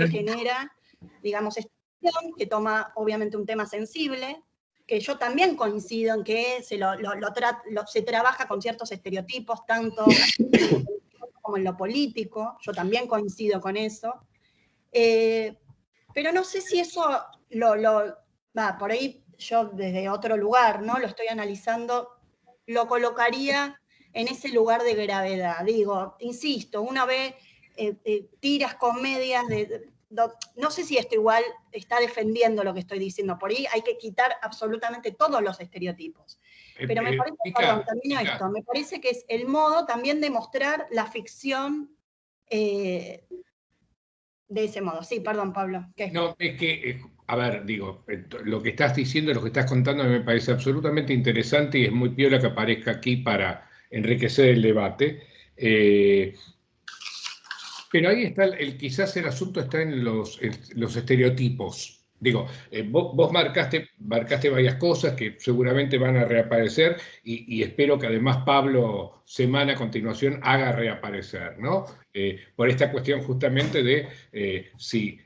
genera, digamos, esta acción, que toma obviamente un tema sensible, que yo también coincido en que se trabaja con ciertos estereotipos, tanto como en lo político, yo también coincido con eso, pero no sé si eso por ahí yo desde otro lugar, ¿no? Lo estoy analizando, lo colocaría en ese lugar de gravedad. Digo, insisto, una vez tiras, comedias, no sé si esto igual está defendiendo lo que estoy diciendo, por ahí hay que quitar absolutamente todos los estereotipos. Pero me parece, me parece que es el modo también de mostrar la ficción de ese modo. Sí, perdón, Pablo. ¿Qué? No, es que, a ver, digo, lo que estás diciendo, lo que estás contando me parece absolutamente interesante y es muy piola que aparezca aquí para enriquecer el debate. Pero ahí está, quizás el asunto está en los estereotipos. Digo, vos marcaste varias cosas que seguramente van a reaparecer y espero que además Pablo Semana a continuación haga reaparecer, ¿no? Por esta cuestión justamente de si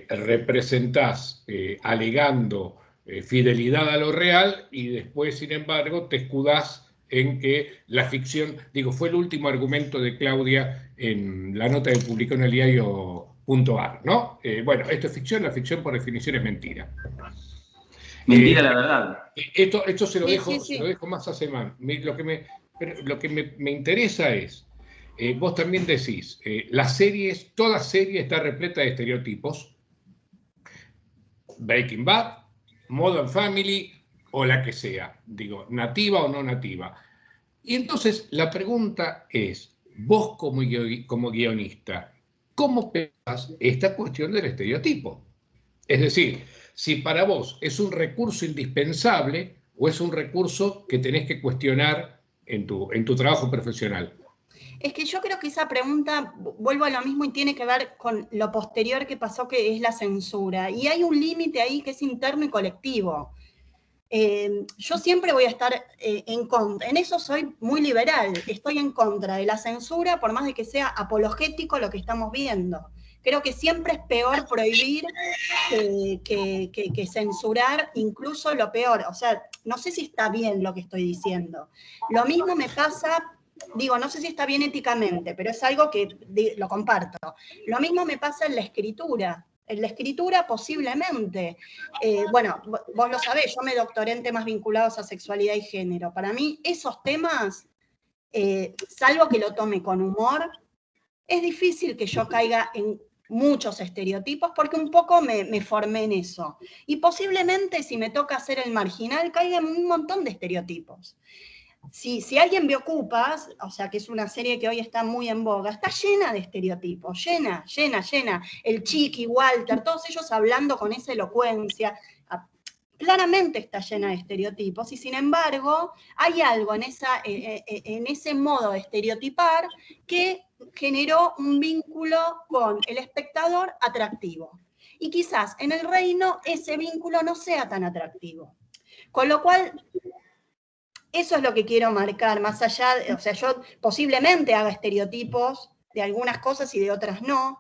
representás alegando fidelidad a lo real y después, sin embargo, te escudás en que la ficción, digo, fue el último argumento de Claudia en la nota que publicó en el diario.ar, ¿no? Bueno, esto es ficción, la ficción por definición es mentira. Mentira, la verdad. Esto se lo dejo más a Semán. Lo que me interesa es, vos también decís, toda serie está repleta de estereotipos. Breaking Bad, Modern Family o la que sea, digo, nativa o no nativa. Y entonces la pregunta es, vos como guionista, ¿cómo pensás esta cuestión del estereotipo? Es decir, si para vos es un recurso indispensable o es un recurso que tenés que cuestionar en tu trabajo profesional. Es que yo creo que esa pregunta, vuelvo a lo mismo y tiene que ver con lo posterior que pasó, que es la censura. Y hay un límite ahí que es interno y colectivo. Yo siempre voy a estar en contra, en eso soy muy liberal, estoy en contra de la censura, por más de que sea apologético lo que estamos viendo. Creo que siempre es peor prohibir que censurar, incluso lo peor. O sea, no sé si está bien lo que estoy diciendo. Lo mismo me pasa, digo, no sé si está bien éticamente, pero es algo que lo comparto. Lo mismo me pasa en la escritura. En la escritura, posiblemente. Bueno, vos lo sabés, yo me doctoré en temas vinculados a sexualidad y género. Para mí, esos temas, salvo que lo tome con humor, es difícil que yo caiga en muchos estereotipos, porque un poco me formé en eso. Y posiblemente, si me toca hacer el marginal, caiga en un montón de estereotipos. Si alguien ve Ocupas, o sea, que es una serie que hoy está muy en boga, está llena de estereotipos, llena. El Chiqui, Walter, todos ellos hablando con esa elocuencia. Claramente está llena de estereotipos, y sin embargo, hay algo en ese modo de estereotipar que generó un vínculo con el espectador atractivo. Y quizás en el reino ese vínculo no sea tan atractivo. Con lo cual, eso es lo que quiero marcar, más allá, o sea, yo posiblemente haga estereotipos de algunas cosas y de otras no.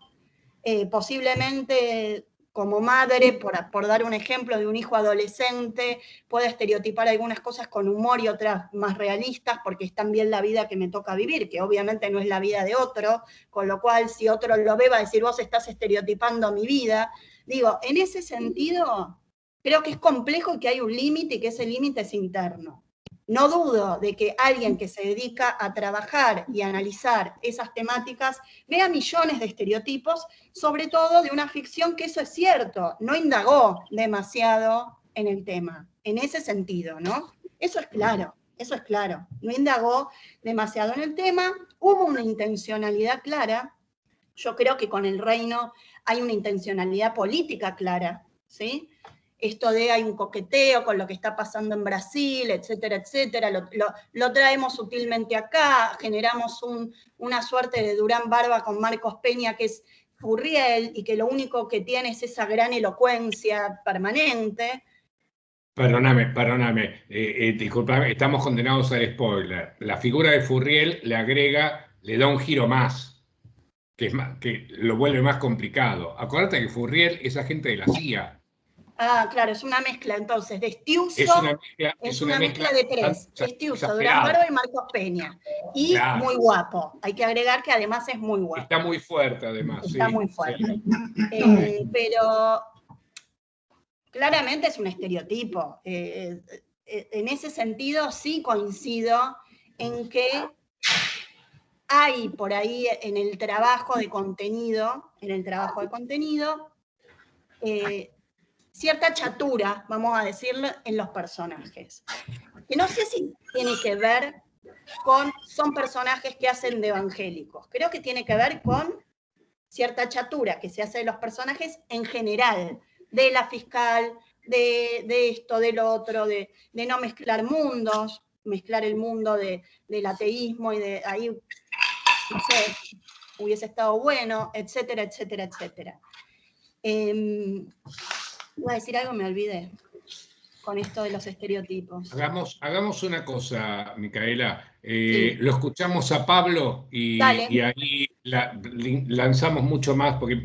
Posiblemente, como madre, por dar un ejemplo de un hijo adolescente, pueda estereotipar algunas cosas con humor y otras más realistas, porque es también la vida que me toca vivir, que obviamente no es la vida de otro, con lo cual si otro lo ve va a decir, vos estás estereotipando mi vida. Digo, en ese sentido, creo que es complejo y que hay un límite y que ese límite es interno. No dudo de que alguien que se dedica a trabajar y a analizar esas temáticas vea millones de estereotipos, sobre todo de una ficción que, eso es cierto, no indagó demasiado en el tema, en ese sentido, ¿no? Eso es claro, no indagó demasiado en el tema, hubo una intencionalidad clara. Yo creo que con el reino hay una intencionalidad política clara, ¿sí? Esto de hay un coqueteo con lo que está pasando en Brasil, etcétera, etcétera, lo traemos sutilmente acá, generamos una suerte de Durán Barba con Marcos Peña, que es Furriel, y que lo único que tiene es esa gran elocuencia permanente. Perdóname, disculpame, estamos condenados al spoiler. La figura de Furriel le da un giro más, que lo vuelve más complicado. Acuérdate que Furriel es agente de la CIA. Ah, claro, es una mezcla entonces de Estiuso, es una mezcla de tres, Estiuso, Durán Barba y Marcos Peña. Y claro, muy guapo, hay que agregar que además es muy guapo. Está muy fuerte además. Está muy fuerte. Sí. Pero claramente es un estereotipo. En ese sentido sí coincido en que hay por ahí en el trabajo de contenido, cierta chatura, vamos a decirlo, en los personajes. Que no sé si tiene que ver con, son personajes que hacen de evangélicos. Creo que tiene que ver con cierta chatura que se hace de los personajes en general, de la fiscal, de esto, del otro, de no mezclar mundos, mezclar el mundo del ateísmo y de ahí, no sé, hubiese estado bueno, etcétera, etcétera, etcétera. Iba a decir algo, me olvidé, con esto de los estereotipos. Hagamos una cosa, Micaela. Sí. Lo escuchamos a Pablo y ahí lanzamos mucho más, porque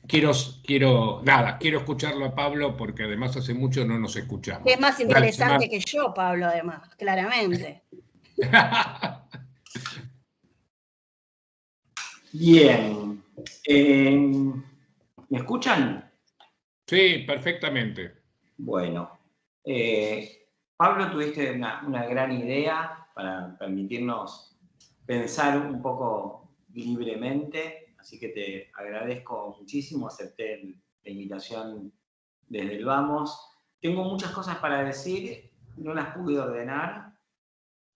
quiero escucharlo a Pablo, porque además hace mucho no nos escuchamos. Es más interesante que yo, Pablo, además, claramente. Bien. ¿Me escuchan? Sí, perfectamente. Bueno. Pablo, tuviste una gran idea para permitirnos pensar un poco libremente, así que te agradezco muchísimo, acepté la invitación desde el Vamos. Tengo muchas cosas para decir, no las pude ordenar.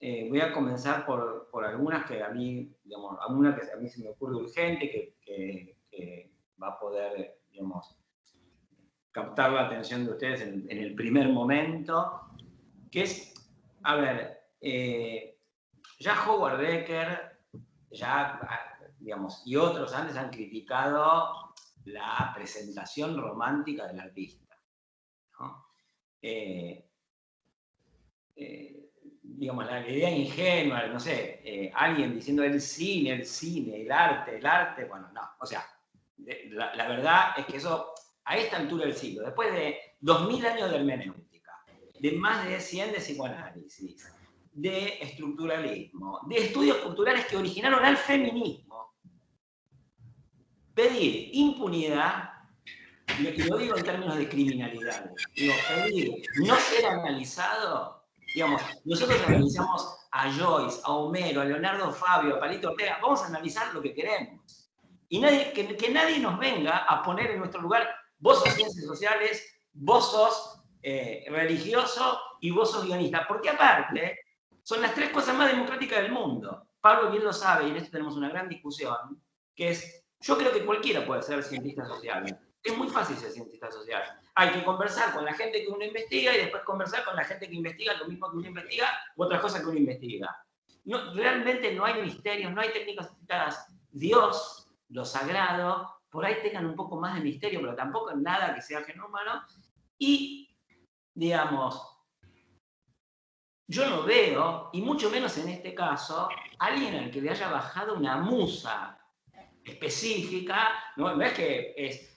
Voy a comenzar por algunas que a mí, digamos, alguna que a mí se me ocurre urgente, que va a poder, digamos, captar la atención de ustedes en el primer momento, que es, a ver, ya Howard Becker ya, digamos, y otros antes han criticado la presentación romántica del artista, ¿no? Digamos, la idea ingenua, no sé, alguien diciendo el cine, el arte, bueno, no, o sea, la verdad es que eso, a esta altura del siglo, después de 2000 años de hermenéutica, de más de 100 de psicoanálisis, de estructuralismo, de estudios culturales que originaron al feminismo, pedir impunidad, y lo digo en términos de criminalidad, digo, pedir no ser analizado, digamos, nosotros analizamos a Joyce, a Homero, a Leonardo Fabio, a Palito Ortega, vamos a analizar lo que queremos. Y que nadie nos venga a poner en nuestro lugar, vos sos ciencias sociales, vos sos religioso y vos sos guionista, porque aparte son las tres cosas más democráticas del mundo. Pablo bien lo sabe, y en esto tenemos una gran discusión, que es, yo creo que cualquiera puede ser cientista social. Es muy fácil ser cientista social. Hay que conversar con la gente que uno investiga y después conversar con la gente que investiga lo mismo que uno investiga u otras cosas que uno investiga. No, realmente no hay misterios, no hay técnicas sofisticadas. Dios, lo sagrado, por ahí tengan un poco más de misterio, pero tampoco en nada que sea ajeno humano. Y, digamos, yo no veo, y mucho menos en este caso, alguien al que le haya bajado una musa específica, no es que es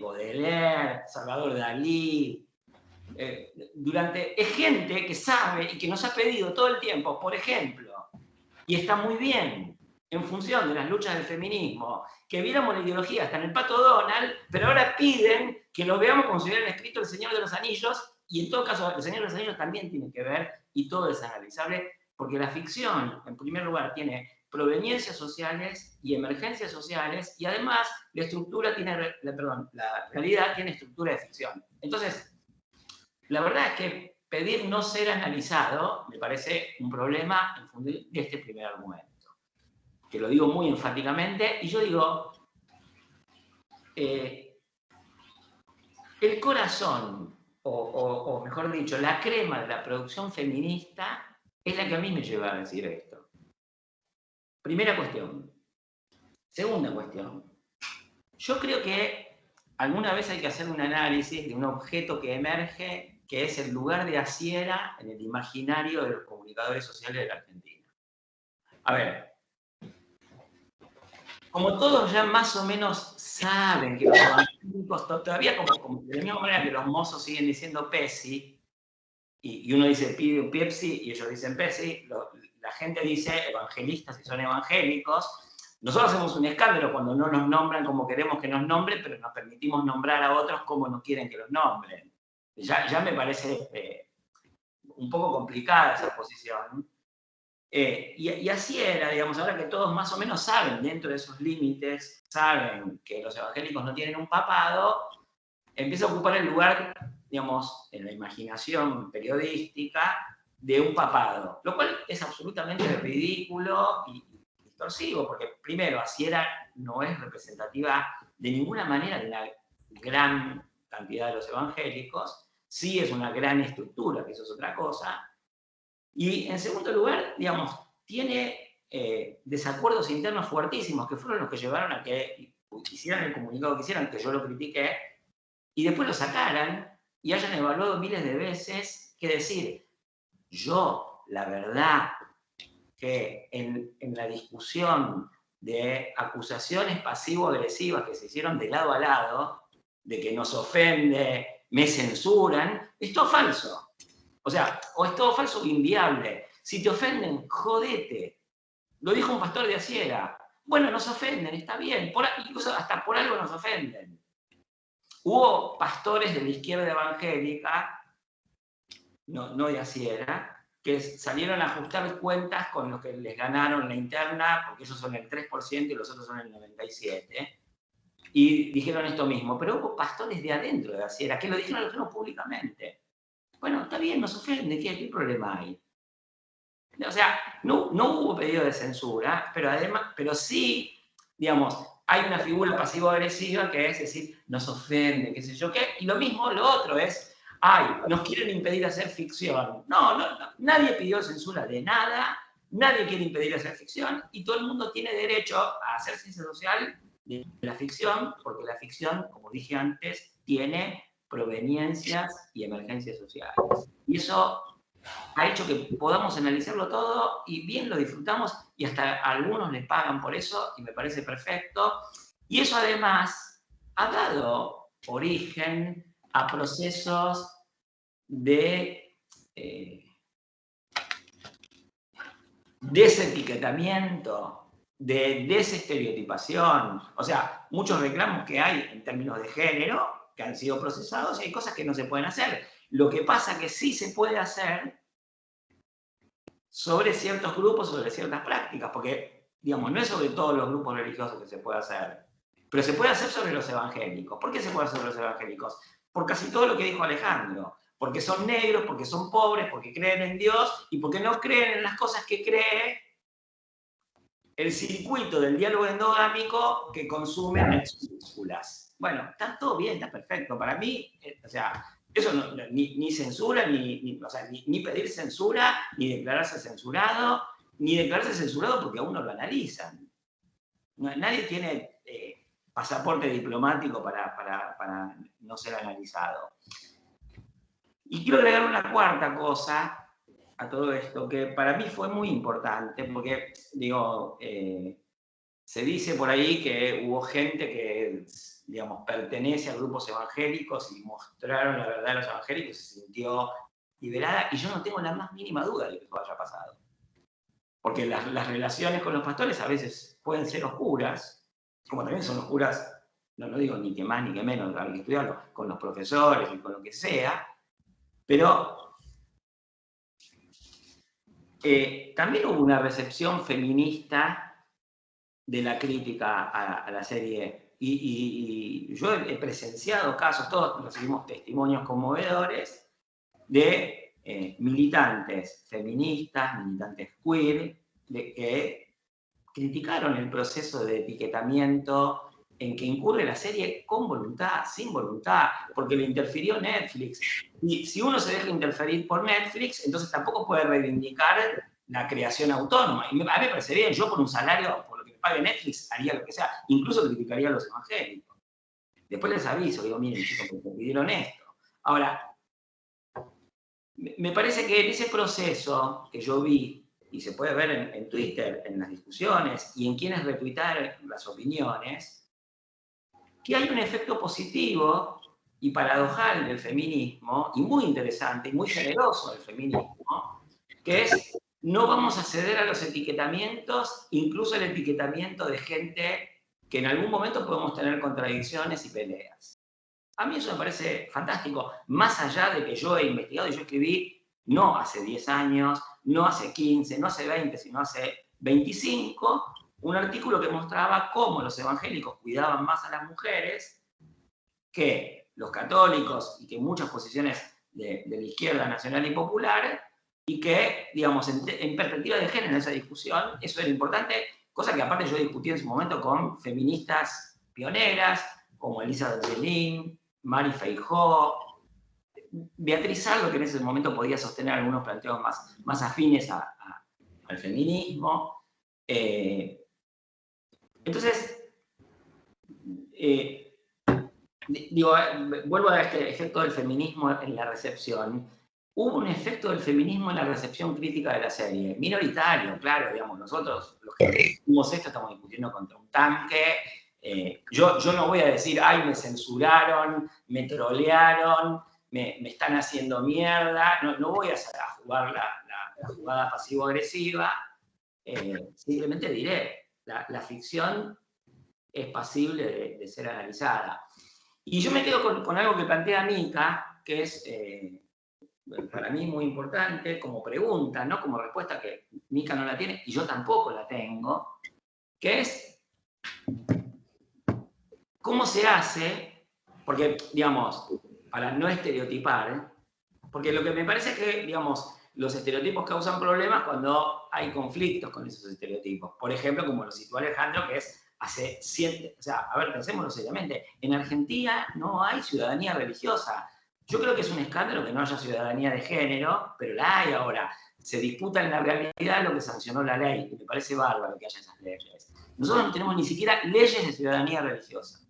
Baudelaire, Salvador Dalí, es gente que sabe y que nos ha pedido todo el tiempo, por ejemplo, y está muy bien, en función de las luchas del feminismo, que viéramos la ideología hasta en el Pato Donald, pero ahora piden que lo veamos como si hubieran escrito El Señor de los Anillos, y en todo caso El Señor de los Anillos también tiene que ver, y todo es analizable, porque la ficción, en primer lugar, tiene proveniencias sociales y emergencias sociales, y además la realidad tiene estructura de ficción. Entonces, la verdad es que pedir no ser analizado me parece un problema en función de este primer argumento, que lo digo muy enfáticamente, y yo digo, el corazón, o mejor dicho, la crema de la producción feminista es la que a mí me lleva a decir esto. Primera cuestión. Segunda cuestión. Yo creo que alguna vez hay que hacer un análisis de un objeto que emerge, que es el lugar de Asiera en el imaginario de los comunicadores sociales de la Argentina. A ver, como todos ya más o menos saben que los evangélicos, todavía como de la misma manera que los mozos siguen diciendo Pepsi, y uno dice Pepsi y ellos dicen Pepsi, la gente dice evangelistas y son evangélicos. Nosotros hacemos un escándalo cuando no nos nombran como queremos que nos nombren, pero nos permitimos nombrar a otros como no quieren que los nombren. Ya me parece un poco complicada esa posición. Y así era, digamos, ahora que todos más o menos saben, dentro de esos límites, saben que los evangélicos no tienen un papado, empieza a ocupar el lugar, digamos, en la imaginación periodística de un papado, lo cual es absolutamente ridículo y distorsivo, porque primero, Asiera no es representativa de ninguna manera de una gran cantidad de los evangélicos, sí es una gran estructura, que eso es otra cosa, y en segundo lugar, digamos, tiene desacuerdos internos fuertísimos, que fueron los que llevaron a que hicieran el comunicado que hicieran, que yo lo critiqué, y después lo sacaran y hayan evaluado miles de veces que decir, yo, la verdad, que en la discusión de acusaciones pasivo-agresivas que se hicieron de lado a lado, de que nos ofende, me censuran, es todo falso. O sea, o es todo falso o inviable. Si te ofenden, jodete. Lo dijo un pastor de Asiera. Bueno, nos ofenden, está bien. Incluso hasta por algo nos ofenden. Hubo pastores de la izquierda evangélica, no de Asiera, que salieron a ajustar cuentas con los que les ganaron la interna, porque esos son el 3% y los otros son el 97%, y dijeron esto mismo. Pero hubo pastores de adentro de Asiera que lo dijeron públicamente. Bueno, está bien, nos ofende, ¿qué problema hay? O sea, no hubo pedido de censura, pero sí, digamos, hay una figura pasivo-agresiva que es decir, nos ofende, qué sé yo qué, y lo mismo, lo otro es, nos quieren impedir hacer ficción. No, nadie pidió censura de nada, nadie quiere impedir hacer ficción y todo el mundo tiene derecho a hacer ciencia social de la ficción, porque la ficción, como dije antes, tiene proveniencias y emergencias sociales. Y eso ha hecho que podamos analizarlo todo y bien lo disfrutamos y hasta a algunos les pagan por eso y me parece perfecto. Y eso además ha dado origen a procesos de desetiquetamiento, de desestereotipación. O sea, muchos reclamos que hay en términos de género que han sido procesados y hay cosas que no se pueden hacer. Lo que pasa que sí se puede hacer sobre ciertos grupos, sobre ciertas prácticas, porque, digamos, no es sobre todos los grupos religiosos que se puede hacer, pero se puede hacer sobre los evangélicos. ¿Por qué se puede hacer sobre los evangélicos? Por casi todo lo que dijo Alejandro. Porque son negros, porque son pobres, porque creen en Dios y porque no creen en las cosas que cree el circuito del diálogo endogámico que consumen en sus cúpulas. Bueno, está todo bien, está perfecto. Para mí, o sea, eso no, ni censura, o sea, ni pedir censura, ni declararse censurado porque a uno lo analizan. Nadie tiene pasaporte diplomático para no ser analizado. Y quiero agregar una cuarta cosa a todo esto, que para mí fue muy importante, porque, digo, se dice por ahí que hubo gente que, digamos, pertenece a grupos evangélicos y mostraron la verdad a los evangélicos y se sintió liberada, y yo no tengo la más mínima duda de que eso haya pasado. Porque las relaciones con los pastores a veces pueden ser oscuras, como también son oscuras, no digo ni que más ni que menos, hay que estudiarlo, con los profesores y con lo que sea, pero también hubo una recepción feminista de la crítica a la serie. Y yo he presenciado casos, todos recibimos testimonios conmovedores de militantes feministas, militantes queer, que criticaron el proceso de etiquetamiento en que incurre la serie con voluntad, sin voluntad, porque le interfirió Netflix. Y si uno se deja interferir por Netflix, entonces tampoco puede reivindicar la creación autónoma. Y a mí me parece bien, yo por un salario, por lo que me pague Netflix, haría lo que sea, incluso criticaría a los evangélicos. Después les aviso, digo, miren chicos, me pidieron esto. Ahora, me parece que en ese proceso que yo vi, y se puede ver en Twitter, en las discusiones, y en quienes retuitaron las opiniones, que hay un efecto positivo y paradojal del feminismo, y muy interesante y muy generoso del feminismo, que es no vamos a ceder a los etiquetamientos, incluso el etiquetamiento de gente que en algún momento podemos tener contradicciones y peleas. A mí eso me parece fantástico, más allá de que yo he investigado y yo escribí no hace 10 años, no hace 15, no hace 20, sino hace 25, un artículo que mostraba cómo los evangélicos cuidaban más a las mujeres que los católicos y que muchas posiciones de la izquierda nacional y popular, y que, digamos, en perspectiva de género en esa discusión, eso era importante, cosa que aparte yo discutí en su momento con feministas pioneras, como Elisa Delín, Mari Feijó, Beatriz Saldo, que en ese momento podía sostener algunos planteos más afines al feminismo. Entonces, digo, vuelvo a este efecto del feminismo en la recepción. Hubo un efecto del feminismo en la recepción crítica de la serie, minoritario, claro, digamos, nosotros, los que discutimos esto, estamos discutiendo contra un tanque. Yo no voy a decir, ay, me censuraron, me trolearon, me están haciendo mierda, no voy a jugar la jugada pasivo-agresiva, simplemente diré, la ficción es pasible de ser analizada. Y yo me quedo con algo que plantea Mica, que es para mí muy importante, como pregunta, no como respuesta, que Mica no la tiene y yo tampoco la tengo, que es cómo se hace, porque, digamos, para no estereotipar, porque lo que me parece es que, digamos, los estereotipos causan problemas cuando hay conflictos con esos estereotipos. Por ejemplo, como lo situó Alejandro, que es hace 100, o sea, a ver, pensémoslo seriamente, en Argentina no hay ciudadanía religiosa. Yo creo que es un escándalo que no haya ciudadanía de género, pero la hay ahora. Se disputa en la realidad lo que sancionó la ley, y me parece bárbaro que haya esas leyes. Nosotros no tenemos ni siquiera leyes de ciudadanía religiosa.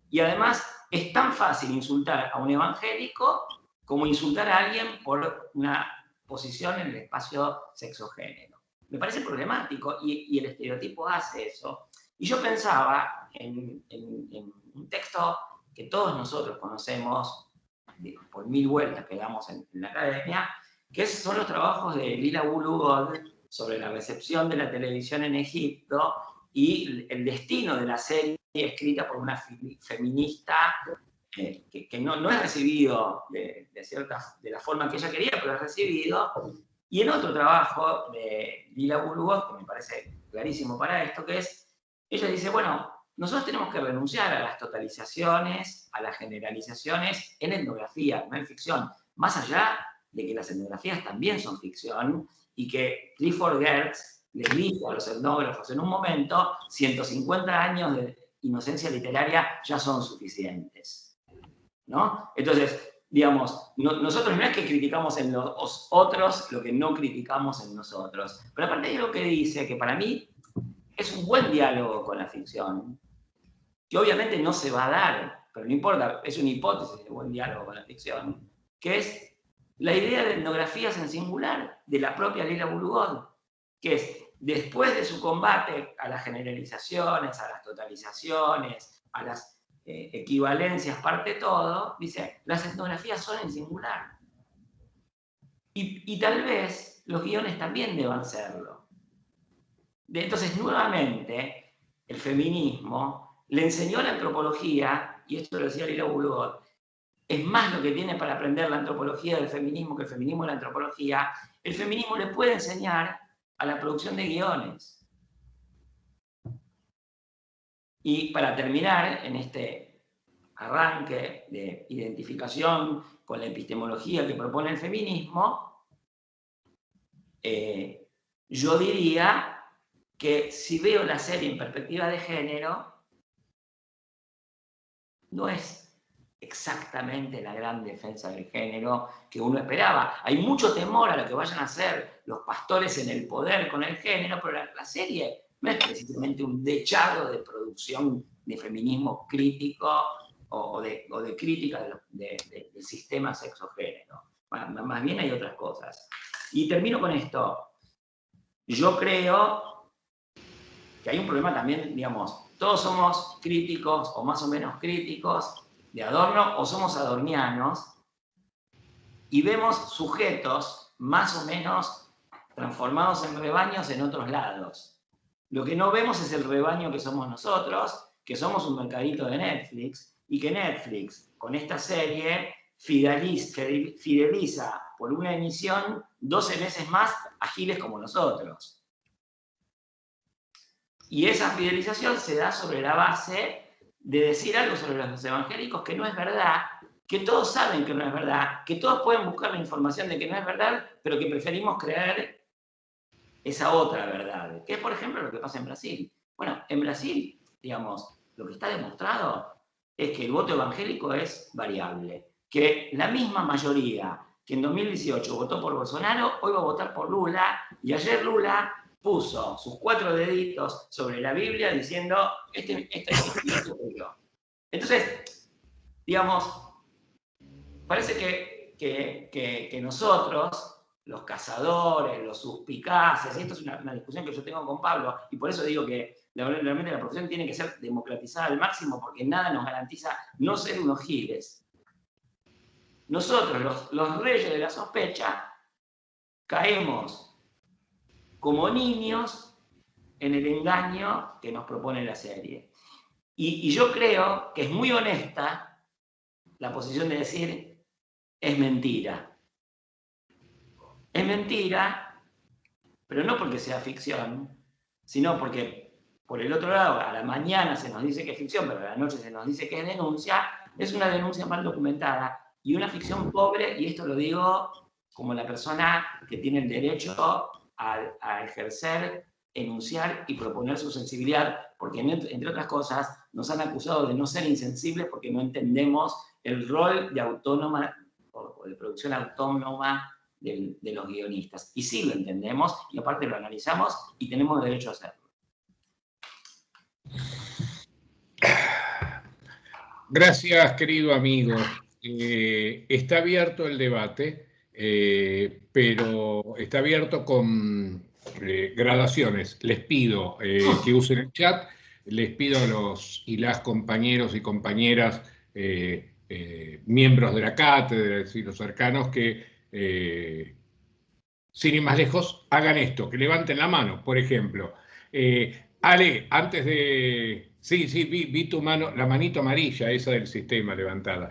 Y además es tan fácil insultar a un evangélico como insultar a alguien por una posición en el espacio sexogénero. Me parece problemático y el estereotipo hace eso. Y yo pensaba en un texto que todos nosotros conocemos por 1000 vueltas que damos en la academia, que son los trabajos de Lila Bulugod sobre la recepción de la televisión en Egipto y el destino de la serie escrita por una feminista que no es recibido de la forma que ella quería, pero es recibido. Y en otro trabajo de Lila Bulugod, que me parece clarísimo para esto, que es, ella dice, bueno, nosotros tenemos que renunciar a las totalizaciones, a las generalizaciones en etnografía, no en ficción, más allá de que las etnografías también son ficción y que Clifford Geertz les dijo a los etnógrafos en un momento, 150 años de inocencia literaria ya son suficientes, ¿no? Entonces, digamos, nosotros no es que criticamos en los otros lo que no criticamos en nosotros, pero aparte hay algo que dice que para mí es un buen diálogo con la ficción, que obviamente no se va a dar, pero no importa, es una hipótesis de buen diálogo con la ficción, que es la idea de etnografías en singular de la propia Lila Bulugod, que es, después de su combate a las generalizaciones, a las totalizaciones, a las equivalencias, parte todo, dice, las etnografías son en singular. Y tal vez los guiones también deban serlo. Entonces, nuevamente, el feminismo le enseñó a la antropología, y esto lo decía Lila Bulugod, es más lo que tiene para aprender la antropología del feminismo que el feminismo de la antropología. El feminismo le puede enseñar a la producción de guiones. Y para terminar en este arranque de identificación con la epistemología que propone el feminismo, yo diría que si veo la serie en perspectiva de género, no es exactamente la gran defensa del género que uno esperaba. Hay mucho temor a lo que vayan a hacer los pastores en el poder con el género, pero la serie no es precisamente un dechado de producción de feminismo crítico o de crítica del sistema sexo-género. Más bien hay otras cosas. Y termino con esto. Yo creo que hay un problema también, digamos, todos somos críticos o más o menos críticos de Adorno o somos adornianos y vemos sujetos más o menos transformados en rebaños en otros lados. Lo que no vemos es el rebaño que somos nosotros, que somos un mercadito de Netflix y que Netflix con esta serie fideliza por una emisión 12 veces más a giles como nosotros. Y esa fidelización se da sobre la base de decir algo sobre los evangélicos que no es verdad, que todos saben que no es verdad, que todos pueden buscar la información de que no es verdad, pero que preferimos creer esa otra verdad, que es, por ejemplo, lo que pasa en Brasil. Bueno, en Brasil, digamos, lo que está demostrado es que el voto evangélico es variable, que la misma mayoría que en 2018 votó por Bolsonaro, hoy va a votar por Lula, y ayer Lula puso sus 4 deditos sobre la Biblia diciendo, este soy yo. Entonces, digamos, parece que nosotros, los cazadores, los suspicaces, y esto es una discusión que yo tengo con Pablo, y por eso digo que realmente la profesión tiene que ser democratizada al máximo, porque nada nos garantiza no ser unos giles. Nosotros, los reyes de la sospecha, caemos como niños en el engaño que nos propone la serie. Y yo creo que es muy honesta la posición de decir, es mentira. Es mentira, pero no porque sea ficción, sino porque por el otro lado, a la mañana se nos dice que es ficción, pero a la noche se nos dice que es denuncia, es una denuncia mal documentada y una ficción pobre, y esto lo digo como la persona que tiene el derecho a ejercer, enunciar y proponer su sensibilidad, porque entre otras cosas nos han acusado de no ser insensibles porque no entendemos el rol de autónoma de producción autónoma de los guionistas. Y sí lo entendemos, y aparte lo analizamos, y tenemos derecho a hacerlo. Gracias, querido amigo. Está abierto el debate, pero está abierto con gradaciones. Les pido que usen el chat, les pido a los y las compañeros y compañeras, miembros de la cátedra, y los cercanos, que sin ir más lejos, hagan esto, que levanten la mano, por ejemplo. Ale, antes de... Sí, vi tu mano, la manito amarilla, esa del sistema levantada.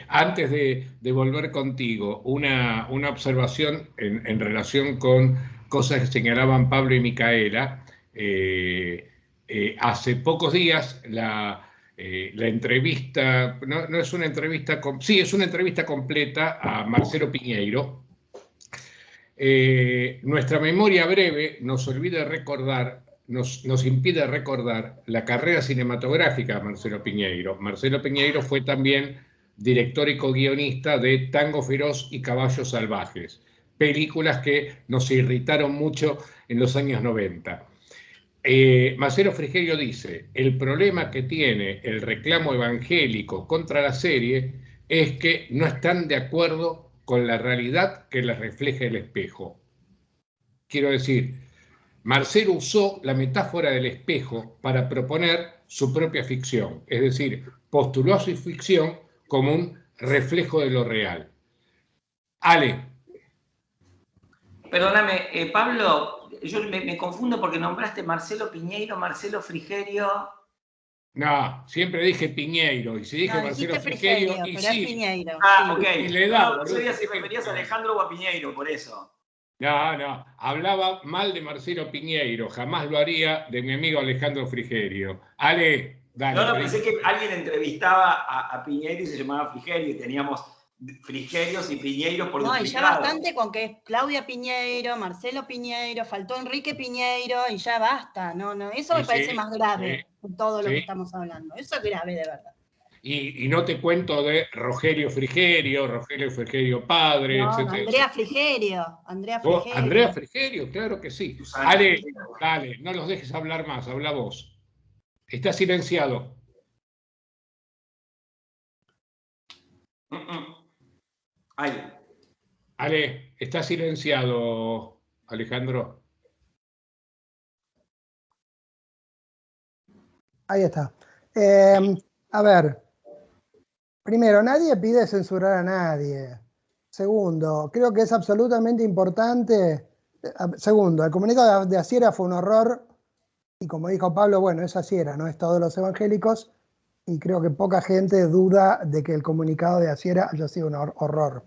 Antes de volver contigo, una observación en relación con cosas que señalaban Pablo y Micaela. Hace pocos días la entrevista, no es una entrevista, sí, es una entrevista completa a Marcelo Piñeiro. Nuestra memoria breve nos impide recordar la carrera cinematográfica de Marcelo Piñeiro. Marcelo Piñeiro fue también director y co-guionista de Tango Feroz y Caballos Salvajes, películas que nos irritaron mucho en los años 90. Marcelo Frigerio dice: el problema que tiene el reclamo evangélico contra la serie es que no están de acuerdo con la realidad que les refleja el espejo. Quiero decir, Marcelo usó la metáfora del espejo para proponer su propia ficción, es decir, postuló a su ficción como un reflejo de lo real. Ale. Perdóname, Pablo, yo me confundo porque nombraste Marcelo Piñeiro, Marcelo Frigerio. No, siempre dije Piñeiro, y si dije Marcelo Frigerio, y pero sí. Es Piñeiro. Ah, ok. Y le da, no sabía si referías a Alejandro o a Piñeiro, por eso. No, hablaba mal de Marcelo Piñeiro, jamás lo haría de mi amigo Alejandro Frigerio. Ale, dale. No, pensé que alguien entrevistaba a Piñeiro y se llamaba Frigerio, y teníamos Frigerios y Piñeiros por duplicado. No, y ya bastante con que es Claudia Piñeiro, Marcelo Piñeiro, faltó Enrique Piñeiro, y ya basta. No, eso me parece más grave con todo lo que estamos hablando. Eso es grave, de verdad. Y no te cuento de Rogelio Frigerio padre, no, etc. Andrea Frigerio. Andrea Frigerio, claro que sí. Ale, dale, no los dejes hablar más, habla vos. Está silenciado. Ahí. Ale, está silenciado, Alejandro. Ahí está. A ver, primero, nadie pide censurar a nadie. Segundo, creo que es absolutamente importante. Segundo, el comunicado de Asiera fue un horror, y como dijo Pablo, bueno, es Asiera, no es todos los evangélicos, y creo que poca gente duda de que el comunicado de Asiera haya sido un horror.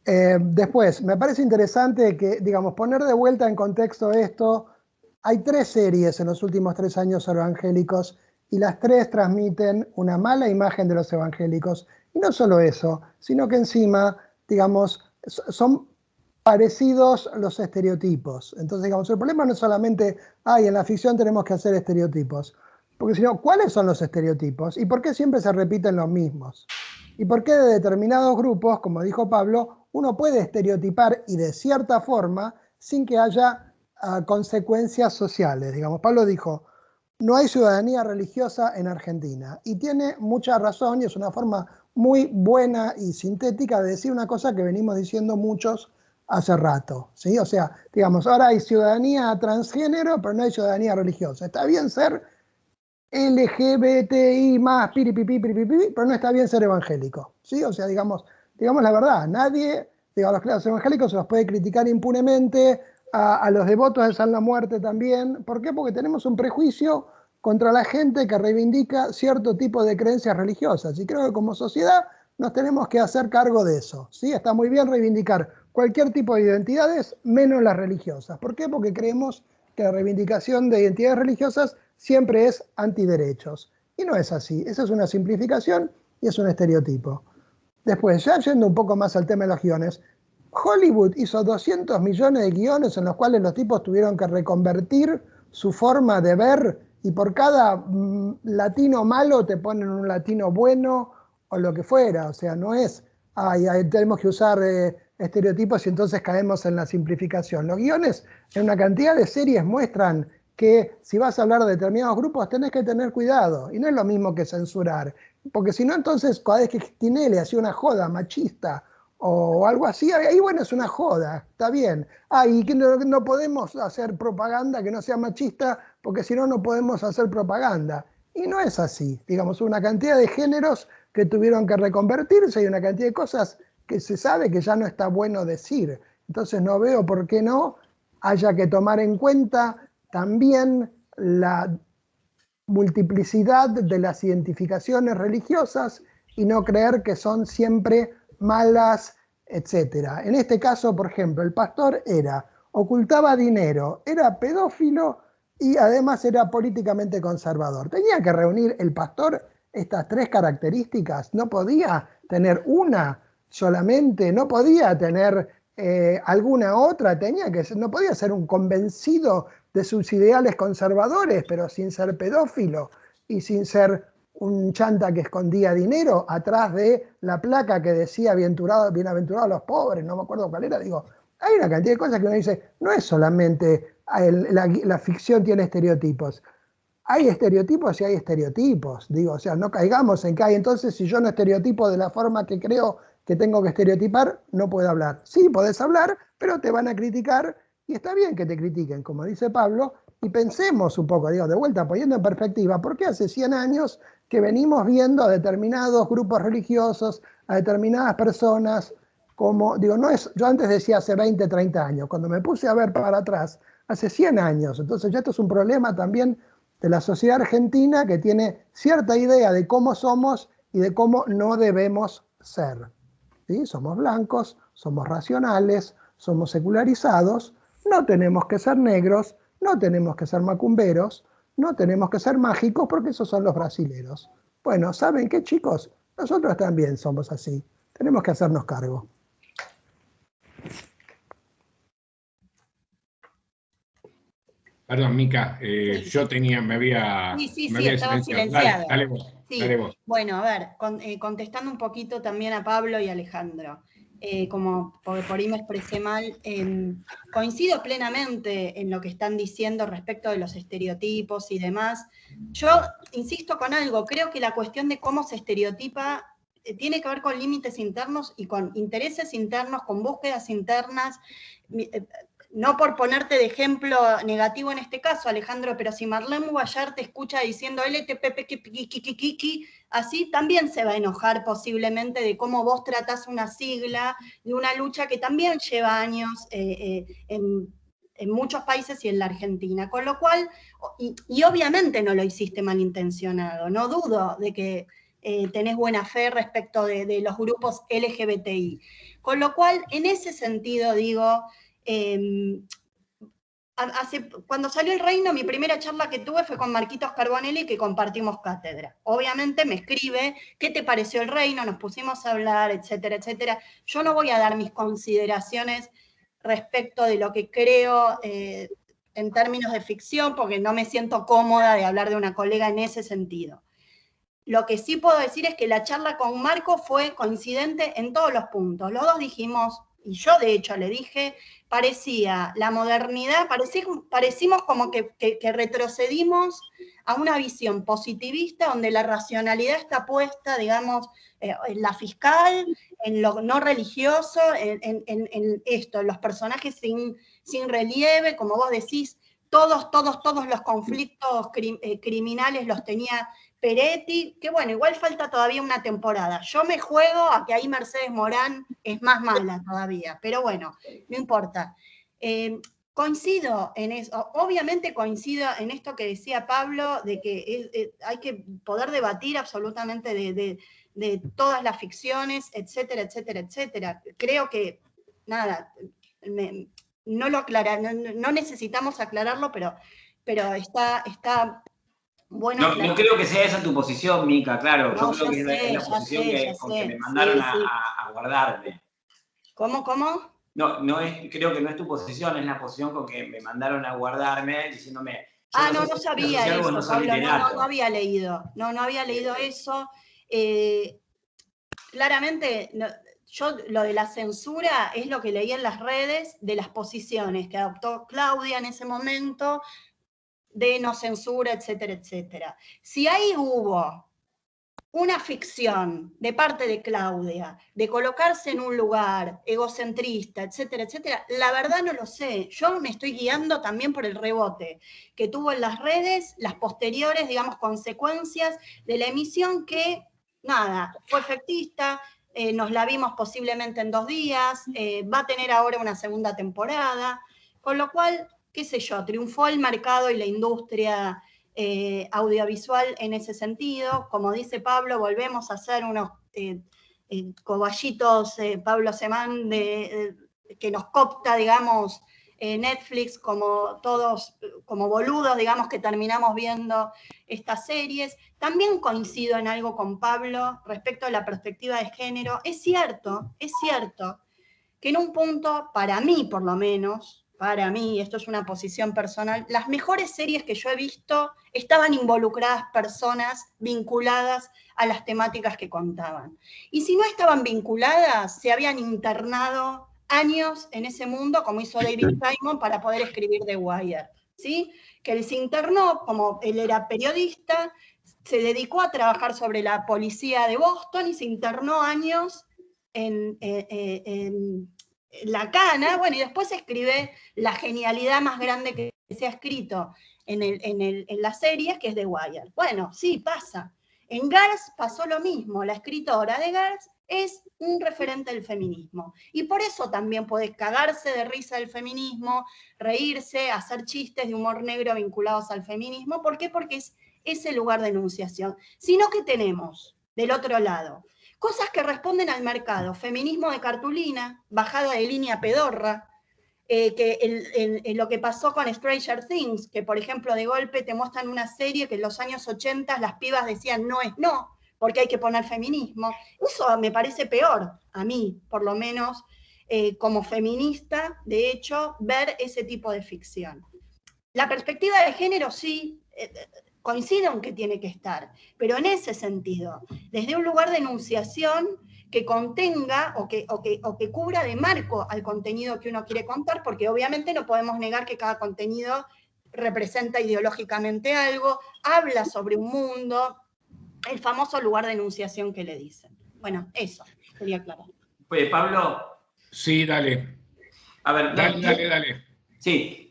Después, me parece interesante que, digamos, poner de vuelta en contexto esto. Hay 3 series en los últimos 3 años sobre evangélicos, y las 3 transmiten una mala imagen de los evangélicos. Y no solo eso, sino que encima, digamos, son parecidos los estereotipos. Entonces, digamos, el problema no es solamente, en la ficción tenemos que hacer estereotipos, porque si no, ¿cuáles son los estereotipos? ¿Y por qué siempre se repiten los mismos? ¿Y por qué de determinados grupos, como dijo Pablo, uno puede estereotipar y de cierta forma sin que haya consecuencias sociales? Digamos, Pablo dijo, no hay ciudadanía religiosa en Argentina, y tiene mucha razón, y es una forma muy buena y sintética de decir una cosa que venimos diciendo muchos hace rato, ¿sí? O sea, digamos, ahora hay ciudadanía transgénero, pero no hay ciudadanía religiosa. Está bien ser LGBTI más, pero no está bien ser evangélico, ¿sí? O sea, digamos la verdad, nadie, digamos, los evangélicos se los puede criticar impunemente, a los devotos de San la Muerte también. ¿Por qué? Porque tenemos un prejuicio contra la gente que reivindica cierto tipo de creencias religiosas, y creo que como sociedad nos tenemos que hacer cargo de eso, ¿sí? Está muy bien reivindicar cualquier tipo de identidades, menos las religiosas. ¿Por qué? Porque creemos que la reivindicación de identidades religiosas siempre es antiderechos. Y no es así. Esa es una simplificación y es un estereotipo. Después, ya yendo un poco más al tema de los guiones, Hollywood hizo 200 millones de guiones en los cuales los tipos tuvieron que reconvertir su forma de ver, y por cada latino malo te ponen un latino bueno o lo que fuera. O sea, no es tenemos que usar estereotipos y entonces caemos en la simplificación. Los guiones en una cantidad de series muestran que si vas a hablar de determinados grupos tenés que tener cuidado, y no es lo mismo que censurar, porque si no, entonces cada vez que Tinelli hacía una joda machista o algo así, ahí bueno, es una joda, está bien. Y que no podemos hacer propaganda que no sea machista, porque si no, no podemos hacer propaganda. Y no es así, digamos, una cantidad de géneros que tuvieron que reconvertirse y una cantidad de cosas que se sabe que ya no está bueno decir. Entonces no veo por qué no haya que tomar en cuenta también la multiplicidad de las identificaciones religiosas y no creer que son siempre malas, etc. En este caso, por ejemplo, el pastor ocultaba dinero, era pedófilo y además era políticamente conservador. Tenía que reunir el pastor estas tres características, no podía tener una solamente, no podía tener alguna otra, no podía ser un convencido de sus ideales conservadores, pero sin ser pedófilo y sin ser un chanta que escondía dinero atrás de la placa que decía bienaventurados los pobres, no me acuerdo cuál era. Digo, hay una cantidad de cosas que uno dice, no es solamente la ficción tiene estereotipos. Hay estereotipos y hay estereotipos. Digo, o sea, no caigamos en que hay. Entonces, si yo no estereotipo de la forma que creo que tengo que estereotipar, no puedo hablar. Sí, podés hablar, pero te van a criticar y está bien que te critiquen, como dice Pablo, y pensemos un poco, digo, de vuelta, poniendo en perspectiva, ¿por qué hace 100 años que venimos viendo a determinados grupos religiosos, a determinadas personas, como, digo, no es, yo antes decía hace 20, 30 años, cuando me puse a ver para atrás, hace 100 años, entonces ya esto es un problema también de la sociedad argentina que tiene cierta idea de cómo somos y de cómo no debemos ser. ¿Sí? Somos blancos, somos racionales, somos secularizados, no tenemos que ser negros, no tenemos que ser macumberos, no tenemos que ser mágicos porque esos son los brasileros. Bueno, ¿saben qué, chicos? Nosotros también somos así. Tenemos que hacernos cargo. Perdón, Mica, yo me había estaba silenciado. silenciado. Dale vos, Sí. dale vos. Bueno, a ver, contestando un poquito también a Pablo y a Alejandro, porque por ahí me expresé mal, coincido plenamente en lo que están diciendo respecto de los estereotipos y demás. Yo insisto con algo, creo que la cuestión de cómo se estereotipa tiene que ver con límites internos y con intereses internos, con búsquedas internas. No por ponerte de ejemplo negativo en este caso, Alejandro, pero si Marlene Guayar te escucha diciendo LTPP, así también se va a enojar posiblemente de cómo vos tratás una sigla de una lucha que también lleva años en muchos países y en la Argentina. Con lo cual, y obviamente no lo hiciste malintencionado, no dudo de que tenés buena fe respecto de los grupos LGBTI. Con lo cual, en ese sentido, digo, cuando salió El Reino, mi primera charla que tuve fue con Marquitos Carbonelli, que compartimos cátedra. Obviamente me escribe, ¿qué te pareció El Reino? Nos pusimos a hablar, etcétera, etcétera. Yo no voy a dar mis consideraciones respecto de lo que creo en términos de ficción, porque no me siento cómoda de hablar de una colega en ese sentido. Lo que sí puedo decir es que la charla con Marco fue coincidente en todos los puntos. Los dos dijimos, y yo de hecho le dije, parecía la modernidad, parecimos como que retrocedimos a una visión positivista donde la racionalidad está puesta, digamos, en la fiscal, en lo no religioso, en esto, en los personajes sin relieve, como vos decís, todos los conflictos criminales los tenía Peretti, que bueno, igual falta todavía una temporada. Yo me juego a que ahí Mercedes Morán es más mala todavía, pero bueno, no importa. Coincido en eso, obviamente coincido en esto que decía Pablo, de que hay que poder debatir absolutamente de todas las ficciones, etcétera, etcétera, etcétera. Creo que, nada, no necesitamos aclararlo, pero está bueno. No creo que sea esa tu posición, Mica, claro. No, yo creo que es la posición que me mandaron a guardarme. ¿Cómo? Creo que no es tu posición, es la posición con que me mandaron a guardarme diciéndome. No sabía eso, Pablo, no había leído. No había leído eso. Claramente, yo lo de la censura es lo que leí en las redes de las posiciones que adoptó Claudia en ese momento, de no censura, etcétera, etcétera. Si ahí hubo una ficción de parte de Claudia, de colocarse en un lugar egocentrista, etcétera, etcétera, la verdad no lo sé. Yo me estoy guiando también por el rebote que tuvo en las redes, las posteriores, digamos, consecuencias de la emisión que, nada, fue efectista, nos la vimos posiblemente en 2 días, va a tener ahora una segunda temporada, con lo cual, qué sé yo, triunfó el mercado y la industria audiovisual en ese sentido. Como dice Pablo, volvemos a hacer unos coballitos, Pablo Semán, que nos copta, digamos, Netflix, como todos, como boludos, digamos, que terminamos viendo estas series. También coincido en algo con Pablo respecto a la perspectiva de género. Es cierto que en un punto, para mí por lo menos, para mí, esto es una posición personal, las mejores series que yo he visto estaban involucradas personas vinculadas a las temáticas que contaban. Y si no estaban vinculadas, se habían internado años en ese mundo, como hizo David Simon para poder escribir The Wire, ¿sí? Que él se internó, como él era periodista, se dedicó a trabajar sobre la policía de Boston y se internó años en la cana, bueno, y después escribe la genialidad más grande que se ha escrito en las series, que es The Wire. Bueno, sí, pasa. En Girls pasó lo mismo. La escritora de Girls es un referente del feminismo. Y por eso también puede cagarse de risa del feminismo, reírse, hacer chistes de humor negro vinculados al feminismo. ¿Por qué? Porque es ese lugar de enunciación. Sino que tenemos, del otro lado, cosas que responden al mercado, feminismo de cartulina, bajada de línea pedorra, lo que pasó con Stranger Things, que por ejemplo de golpe te muestran una serie que en los años 80 las pibas decían no es no, porque hay que poner feminismo. Eso me parece peor, a mí por lo menos, como feminista, de hecho, ver ese tipo de ficción. La perspectiva de género sí, coincido en que tiene que estar, pero en ese sentido, desde un lugar de enunciación que contenga o que cubra de marco al contenido que uno quiere contar, porque obviamente no podemos negar que cada contenido representa ideológicamente algo, habla sobre un mundo, el famoso lugar de enunciación que le dicen. Bueno, eso, quería aclarar. Pues, Pablo. Sí, dale. A ver, dale. Sí.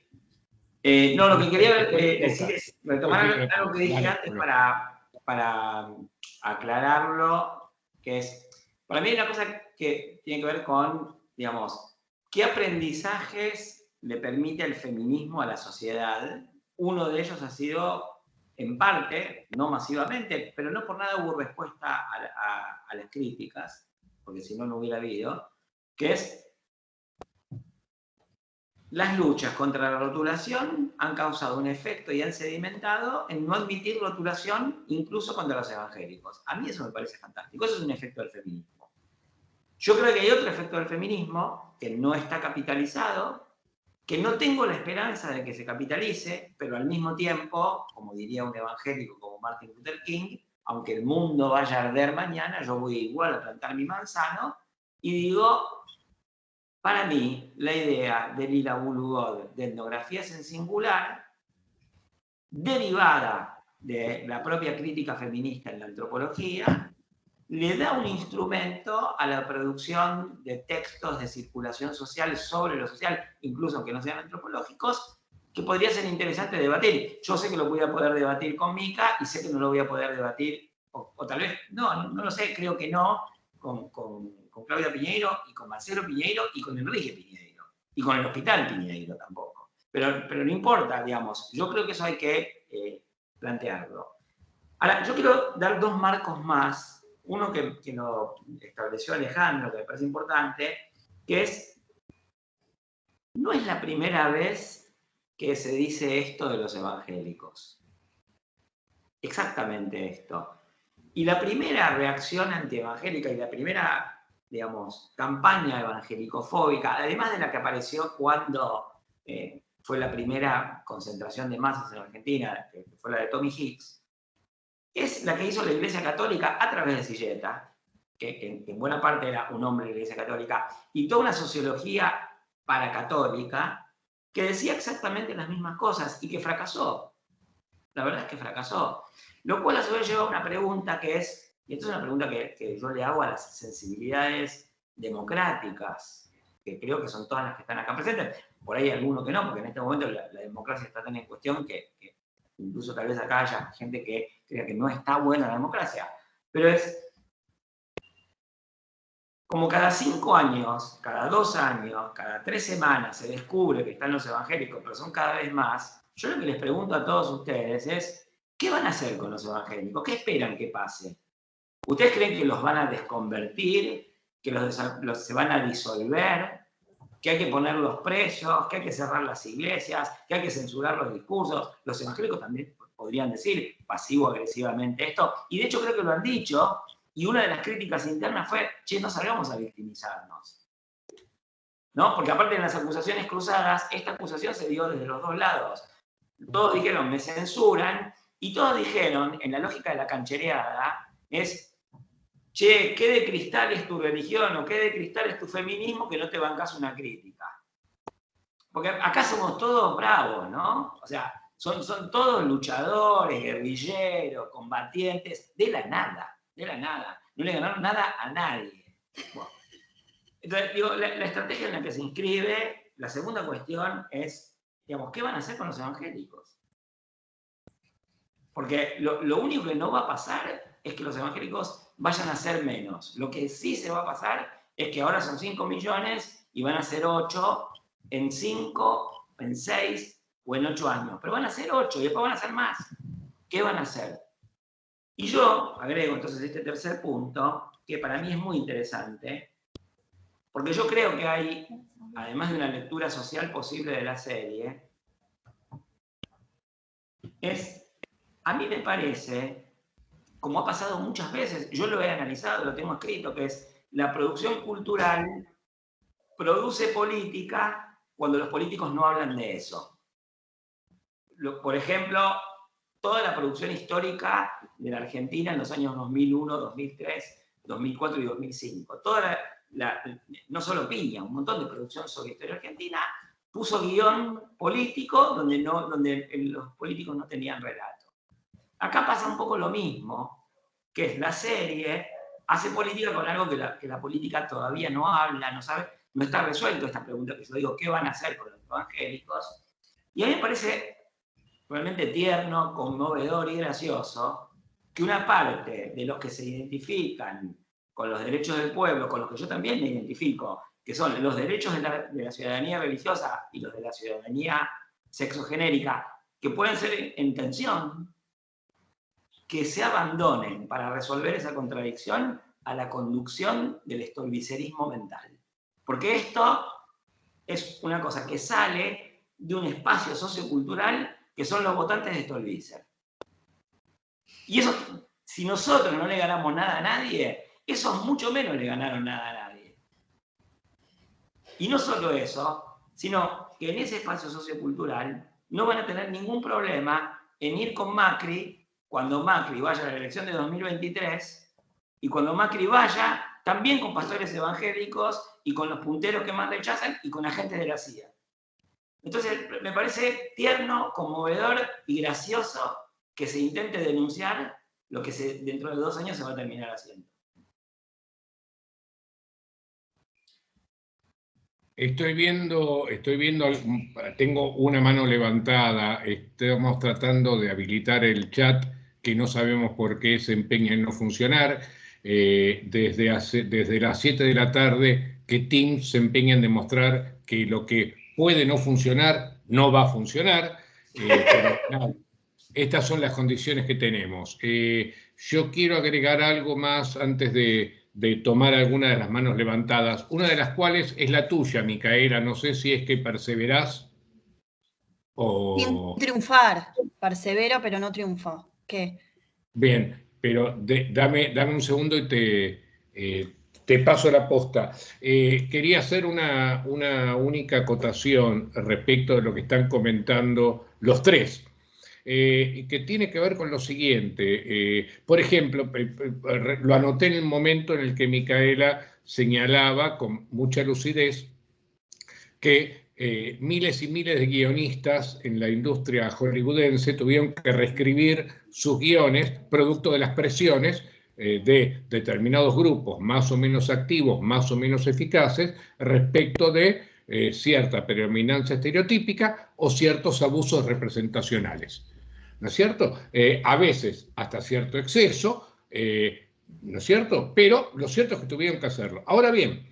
No, lo que quería decir es retomar algo que dije antes para aclararlo, que es, para mí hay una cosa que tiene que ver con, digamos, qué aprendizajes le permite el feminismo a la sociedad. Uno de ellos ha sido, en parte, no masivamente, pero no por nada hubo respuesta a las críticas, porque si no, no hubiera habido, que es las luchas contra la rotulación han causado un efecto y han sedimentado en no admitir rotulación incluso contra los evangélicos. A mí eso me parece fantástico. Eso es un efecto del feminismo. Yo creo que hay otro efecto del feminismo que no está capitalizado, que no tengo la esperanza de que se capitalice, pero al mismo tiempo, como diría un evangélico como Martin Luther King, aunque el mundo vaya a arder mañana, yo voy igual a plantar mi manzano y digo, para mí, la idea de Lila Bulugod de etnografías en singular, derivada de la propia crítica feminista en la antropología, le da un instrumento a la producción de textos de circulación social sobre lo social, incluso aunque no sean antropológicos, que podría ser interesante debatir. Yo sé que lo voy a poder debatir con Mica y sé que no lo voy a poder debatir, o tal vez, no lo sé, creo que no, con Claudia Piñeiro y con Marcelo Piñeiro y con Enrique Piñeiro y con el Hospital Piñeiro tampoco. Pero no importa, digamos, yo creo que eso hay que plantearlo. Ahora, yo quiero dar 2 marcos más, uno que lo estableció Alejandro, que me parece importante, que es, no es la primera vez que se dice esto de los evangélicos. Exactamente esto. Y la primera reacción antievangélica y la primera, digamos, campaña evangelicofóbica, además de la que apareció cuando fue la primera concentración de masas en Argentina, que fue la de Tommy Hicks, es la que hizo la Iglesia Católica a través de Silleta, que en buena parte era un hombre de la Iglesia Católica, y toda una sociología paracatólica que decía exactamente las mismas cosas y que fracasó. La verdad es que fracasó. Lo cual a su vez lleva a una pregunta que es, y esta es una pregunta que yo le hago a las sensibilidades democráticas, que creo que son todas las que están acá presentes. Por ahí hay alguno que no, porque en este momento la democracia está tan en cuestión que incluso tal vez acá haya gente que crea que no está buena la democracia. Pero es como cada 5 años, cada 2 años, cada 3 semanas se descubre que están los evangélicos, pero son cada vez más. Yo lo que les pregunto a todos ustedes es, ¿qué van a hacer con los evangélicos? ¿Qué esperan que pase? ¿Ustedes creen que los van a desconvertir, que los se van a disolver, que hay que ponerlos presos, que hay que cerrar las iglesias, que hay que censurar los discursos? Los evangélicos también podrían decir pasivo-agresivamente esto, y de hecho creo que lo han dicho, y una de las críticas internas fue, che, no salgamos a victimizarnos. ¿No? Porque aparte de las acusaciones cruzadas, esta acusación se dio desde los dos lados. Todos dijeron, me censuran, y todos dijeron, en la lógica de la canchereada, es, che, ¿qué de cristal es tu religión o qué de cristal es tu feminismo que no te bancas una crítica? Porque acá somos todos bravos, ¿no? O sea, son todos luchadores, guerrilleros, combatientes, de la nada. No le ganaron nada a nadie. Bueno. Entonces, digo, la estrategia en la que se inscribe, la segunda cuestión es, digamos, ¿qué van a hacer con los evangélicos? Porque lo único que no va a pasar es que los evangélicos vayan a ser menos. Lo que sí se va a pasar es que ahora son 5 millones y van a ser 8 en 5, en 6 o en 8 años. Pero van a ser 8 y después van a ser más. ¿Qué van a hacer? Y yo agrego entonces este tercer punto, que para mí es muy interesante, porque yo creo que hay, además de una lectura social posible de la serie, a mí me parece, como ha pasado muchas veces, yo lo he analizado, lo tengo escrito, que es la producción cultural produce política cuando los políticos no hablan de eso. Por ejemplo, toda la producción histórica de la Argentina en los años 2001, 2003, 2004 y 2005. No solo Piña, un montón de producción sobre historia argentina, puso guión político donde los políticos no tenían relato. Acá pasa un poco lo mismo, que es la serie hace política con algo que la política todavía no habla, no sabe, no está resuelto esta pregunta que yo digo, ¿qué van a hacer con los evangélicos? Y a mí me parece realmente tierno, conmovedor y gracioso que una parte de los que se identifican con los derechos del pueblo, con los que yo también me identifico, que son los derechos de la ciudadanía religiosa y los de la ciudadanía sexogenérica, que pueden ser en tensión, que se abandonen para resolver esa contradicción a la conducción del stolbizerismo mental. Porque esto es una cosa que sale de un espacio sociocultural que son los votantes de Stolbizer. Y eso, si nosotros no le ganamos nada a nadie, esos mucho menos le ganaron nada a nadie. Y no solo eso, sino que en ese espacio sociocultural no van a tener ningún problema en ir con Macri cuando Macri vaya a la elección de 2023 y cuando Macri vaya también con pastores evangélicos y con los punteros que más rechazan y con agentes de la CIA. Entonces, me parece tierno, conmovedor y gracioso que se intente denunciar lo que dentro de 2 años se va a terminar haciendo. Estoy viendo, tengo una mano levantada, estamos tratando de habilitar el chat que no sabemos por qué se empeña en no funcionar. Desde las 7 de la tarde que Teams se empeña en demostrar que lo que puede no funcionar no va a funcionar. Pero nada, estas son las condiciones que tenemos. Yo quiero agregar algo más antes de tomar alguna de las manos levantadas, una de las cuales es la tuya, Micaela. No sé si es que perseverás o... Sin triunfar, persevero pero no triunfo. ¿Qué? Bien, pero dame un segundo y te paso la posta. Quería hacer una única acotación respecto de lo que están comentando los tres. y que tiene que ver con lo siguiente. Por ejemplo, lo anoté en el momento en el que Micaela señalaba con mucha lucidez que miles y miles de guionistas en la industria hollywoodense tuvieron que reescribir sus guiones producto de las presiones de determinados grupos más o menos activos, más o menos eficaces, respecto de cierta predominancia estereotípica o ciertos abusos representacionales. ¿No es cierto? A veces hasta cierto exceso, ¿no es cierto? Pero lo cierto es que tuvieron que hacerlo. Ahora bien,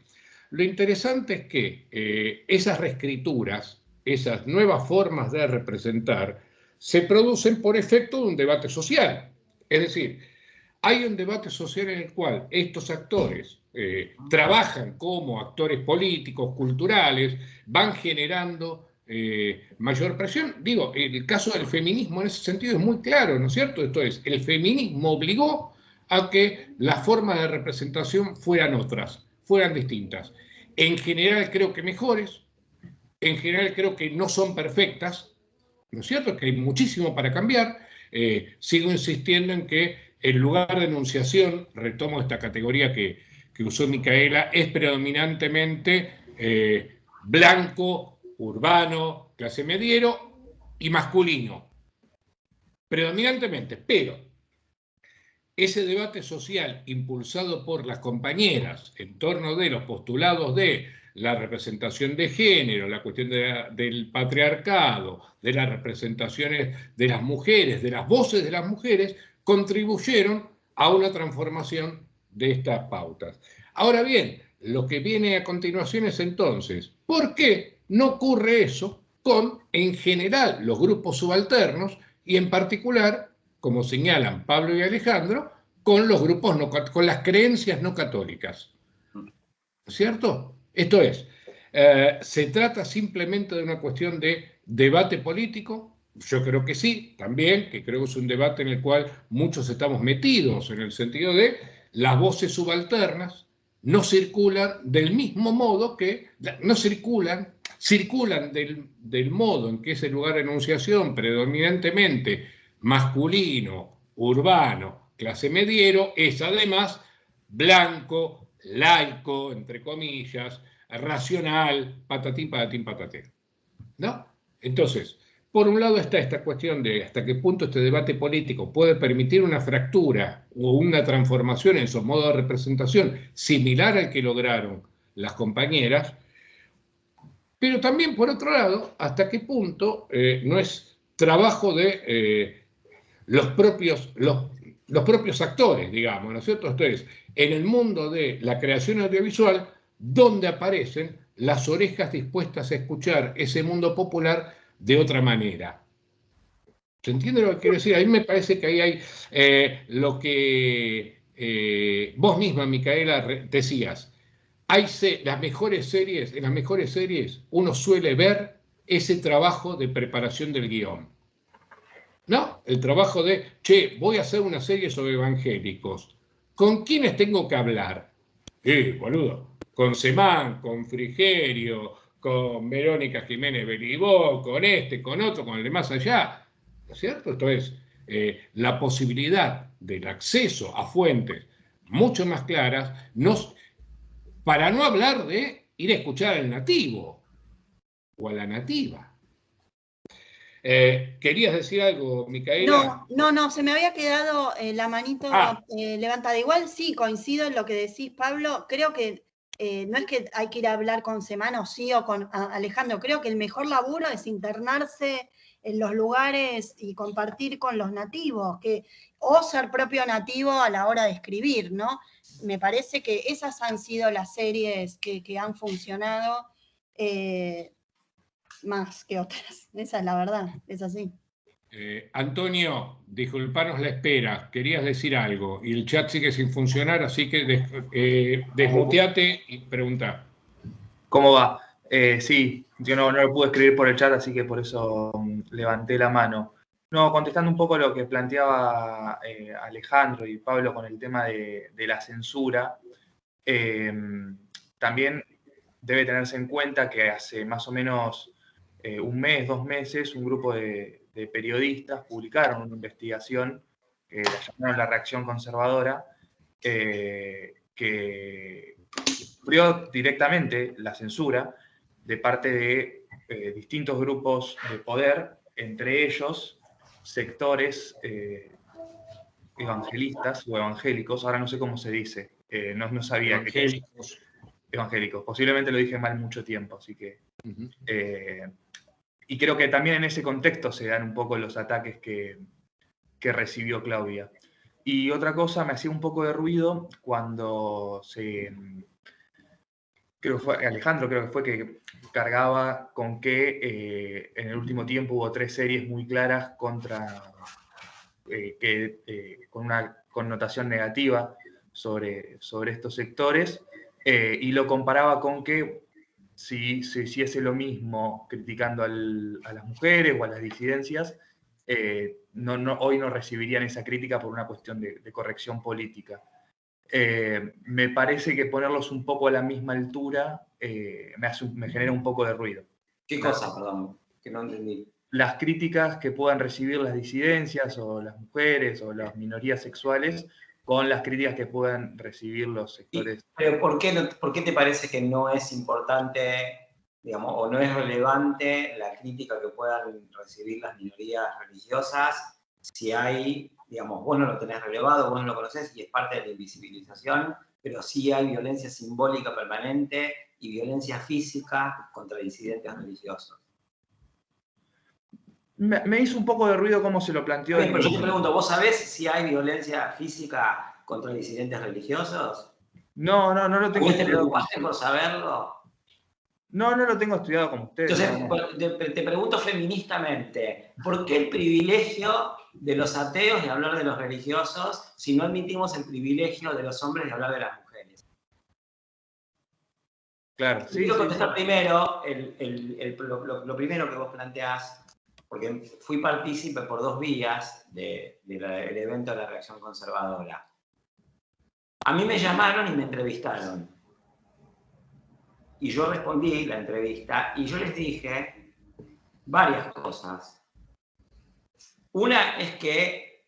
lo interesante es que esas reescrituras, esas nuevas formas de representar, se producen por efecto de un debate social. Es decir, hay un debate social en el cual estos actores trabajan como actores políticos, culturales, van generando mayor presión. Digo, el caso del feminismo en ese sentido es muy claro, ¿no es cierto? Esto es, el feminismo obligó a que las formas de representación fueran otras, fueran distintas. En general creo que mejores, en general creo que no son perfectas, ¿no es cierto? Que hay muchísimo para cambiar. Sigo insistiendo en que el lugar de enunciación, retomo esta categoría que usó Micaela, es predominantemente blanco, urbano, clase mediero y masculino. Predominantemente, pero ese debate social impulsado por las compañeras en torno de los postulados de la representación de género, la cuestión del patriarcado, de las representaciones de las mujeres, de las voces de las mujeres, contribuyeron a una transformación de estas pautas. Ahora bien, lo que viene a continuación es entonces, ¿por qué no ocurre eso con, en general, los grupos subalternos y en particular, como señalan Pablo y Alejandro, con los grupos con las creencias no católicas? ¿Cierto? Esto es, ¿se trata simplemente de una cuestión de debate político? Yo creo que sí, también, que creo que es un debate en el cual muchos estamos metidos, en el sentido de las voces subalternas no circulan del mismo modo que, no circulan del modo en que ese lugar de enunciación predominantemente masculino, urbano, clase mediero, es además blanco, laico, entre comillas, racional, patatín, patatín, patatén. ¿No? Entonces, por un lado está esta cuestión de hasta qué punto este debate político puede permitir una fractura o una transformación en su modo de representación similar al que lograron las compañeras, pero también, por otro lado, hasta qué punto no es trabajo de los propios actores, digamos, ¿no es cierto? Esto es, en el mundo de la creación audiovisual, donde aparecen las orejas dispuestas a escuchar ese mundo popular de otra manera. ¿Se entiende lo que quiero decir? A mí me parece que ahí hay lo que vos misma, Micaela, decías. Hay en las mejores series uno suele ver ese trabajo de preparación del guión. ¿No? El trabajo de, voy a hacer una serie sobre evangélicos. ¿Con quiénes tengo que hablar? Boludo. Con Semán, con Frigerio, con Verónica Jiménez Belibó, con este, con otro, con el de más allá. ¿No es cierto? Esto es la posibilidad del acceso a fuentes mucho más claras, para no hablar de ir a escuchar al nativo o a la nativa. ¿Querías decir algo, Micaela? No, se me había quedado la manito levantada. Igual sí, coincido en lo que decís, Pablo. Creo que no es que hay que ir a hablar con Semana o sí o con Alejandro. Creo que el mejor laburo es internarse en los lugares y compartir con los nativos, o ser propio nativo a la hora de escribir, ¿no? Me parece que esas han sido las series que han funcionado más que otras. Esa es la verdad, es así. Antonio, disculpanos la espera, querías decir algo y el chat sigue sin funcionar, así que desmuteate y pregunta. ¿Cómo va? Sí, yo no lo pude escribir por el chat, así que por eso levanté la mano. No, contestando un poco lo que planteaba Alejandro y Pablo con el tema de la censura, también debe tenerse en cuenta que hace más o menos un mes, 2 meses, un grupo de de periodistas publicaron una investigación que la llamaron La Reacción Conservadora, que sufrió directamente la censura de parte de distintos grupos de poder, entre ellos sectores evangelistas o evangélicos, ahora no sé cómo se dice, no sabía Evangélicos. Evangélicos, posiblemente lo dije mal mucho tiempo, así que... y creo que también en ese contexto se dan un poco los ataques que recibió Claudia. Y otra cosa, me hacía un poco de ruido cuando creo que fue Alejandro, creo que fue que cargaba con que en el último tiempo hubo 3 series muy claras contra con una connotación negativa sobre estos sectores, y lo comparaba con que si se hiciese lo mismo criticando a las mujeres o a las disidencias, hoy no recibirían esa crítica por una cuestión de corrección política. Me parece que ponerlos un poco a la misma altura me genera un poco de ruido. ¿Qué cosa, perdón? Que no entendí. Las críticas que puedan recibir las disidencias o las mujeres o las minorías sexuales con las críticas que puedan recibir los sectores. Pero ¿por qué te parece que no es importante, digamos, o no es relevante la crítica que puedan recibir las minorías religiosas si hay, digamos, vos no lo tenés relevado, vos no lo conocés y es parte de la invisibilización, pero sí hay violencia simbólica permanente y violencia física contra disidentes religiosos? Me hizo un poco de ruido cómo se lo planteó. Pero yo te pregunto, ¿vos sabés si hay violencia física contra disidentes religiosos? No lo tengo ¿Vos te preocupaste por saberlo? No lo tengo estudiado como usted. Entonces, te pregunto feministamente, ¿por qué el privilegio de los ateos de hablar de los religiosos si no admitimos el privilegio de los hombres de hablar de las mujeres? Claro, sí. Quiero contestar primero lo primero que vos planteás, porque fui partícipe por 2 vías del evento de la Reacción Conservadora. A mí me llamaron y me entrevistaron. Y yo respondí la entrevista y yo les dije varias cosas. Una es que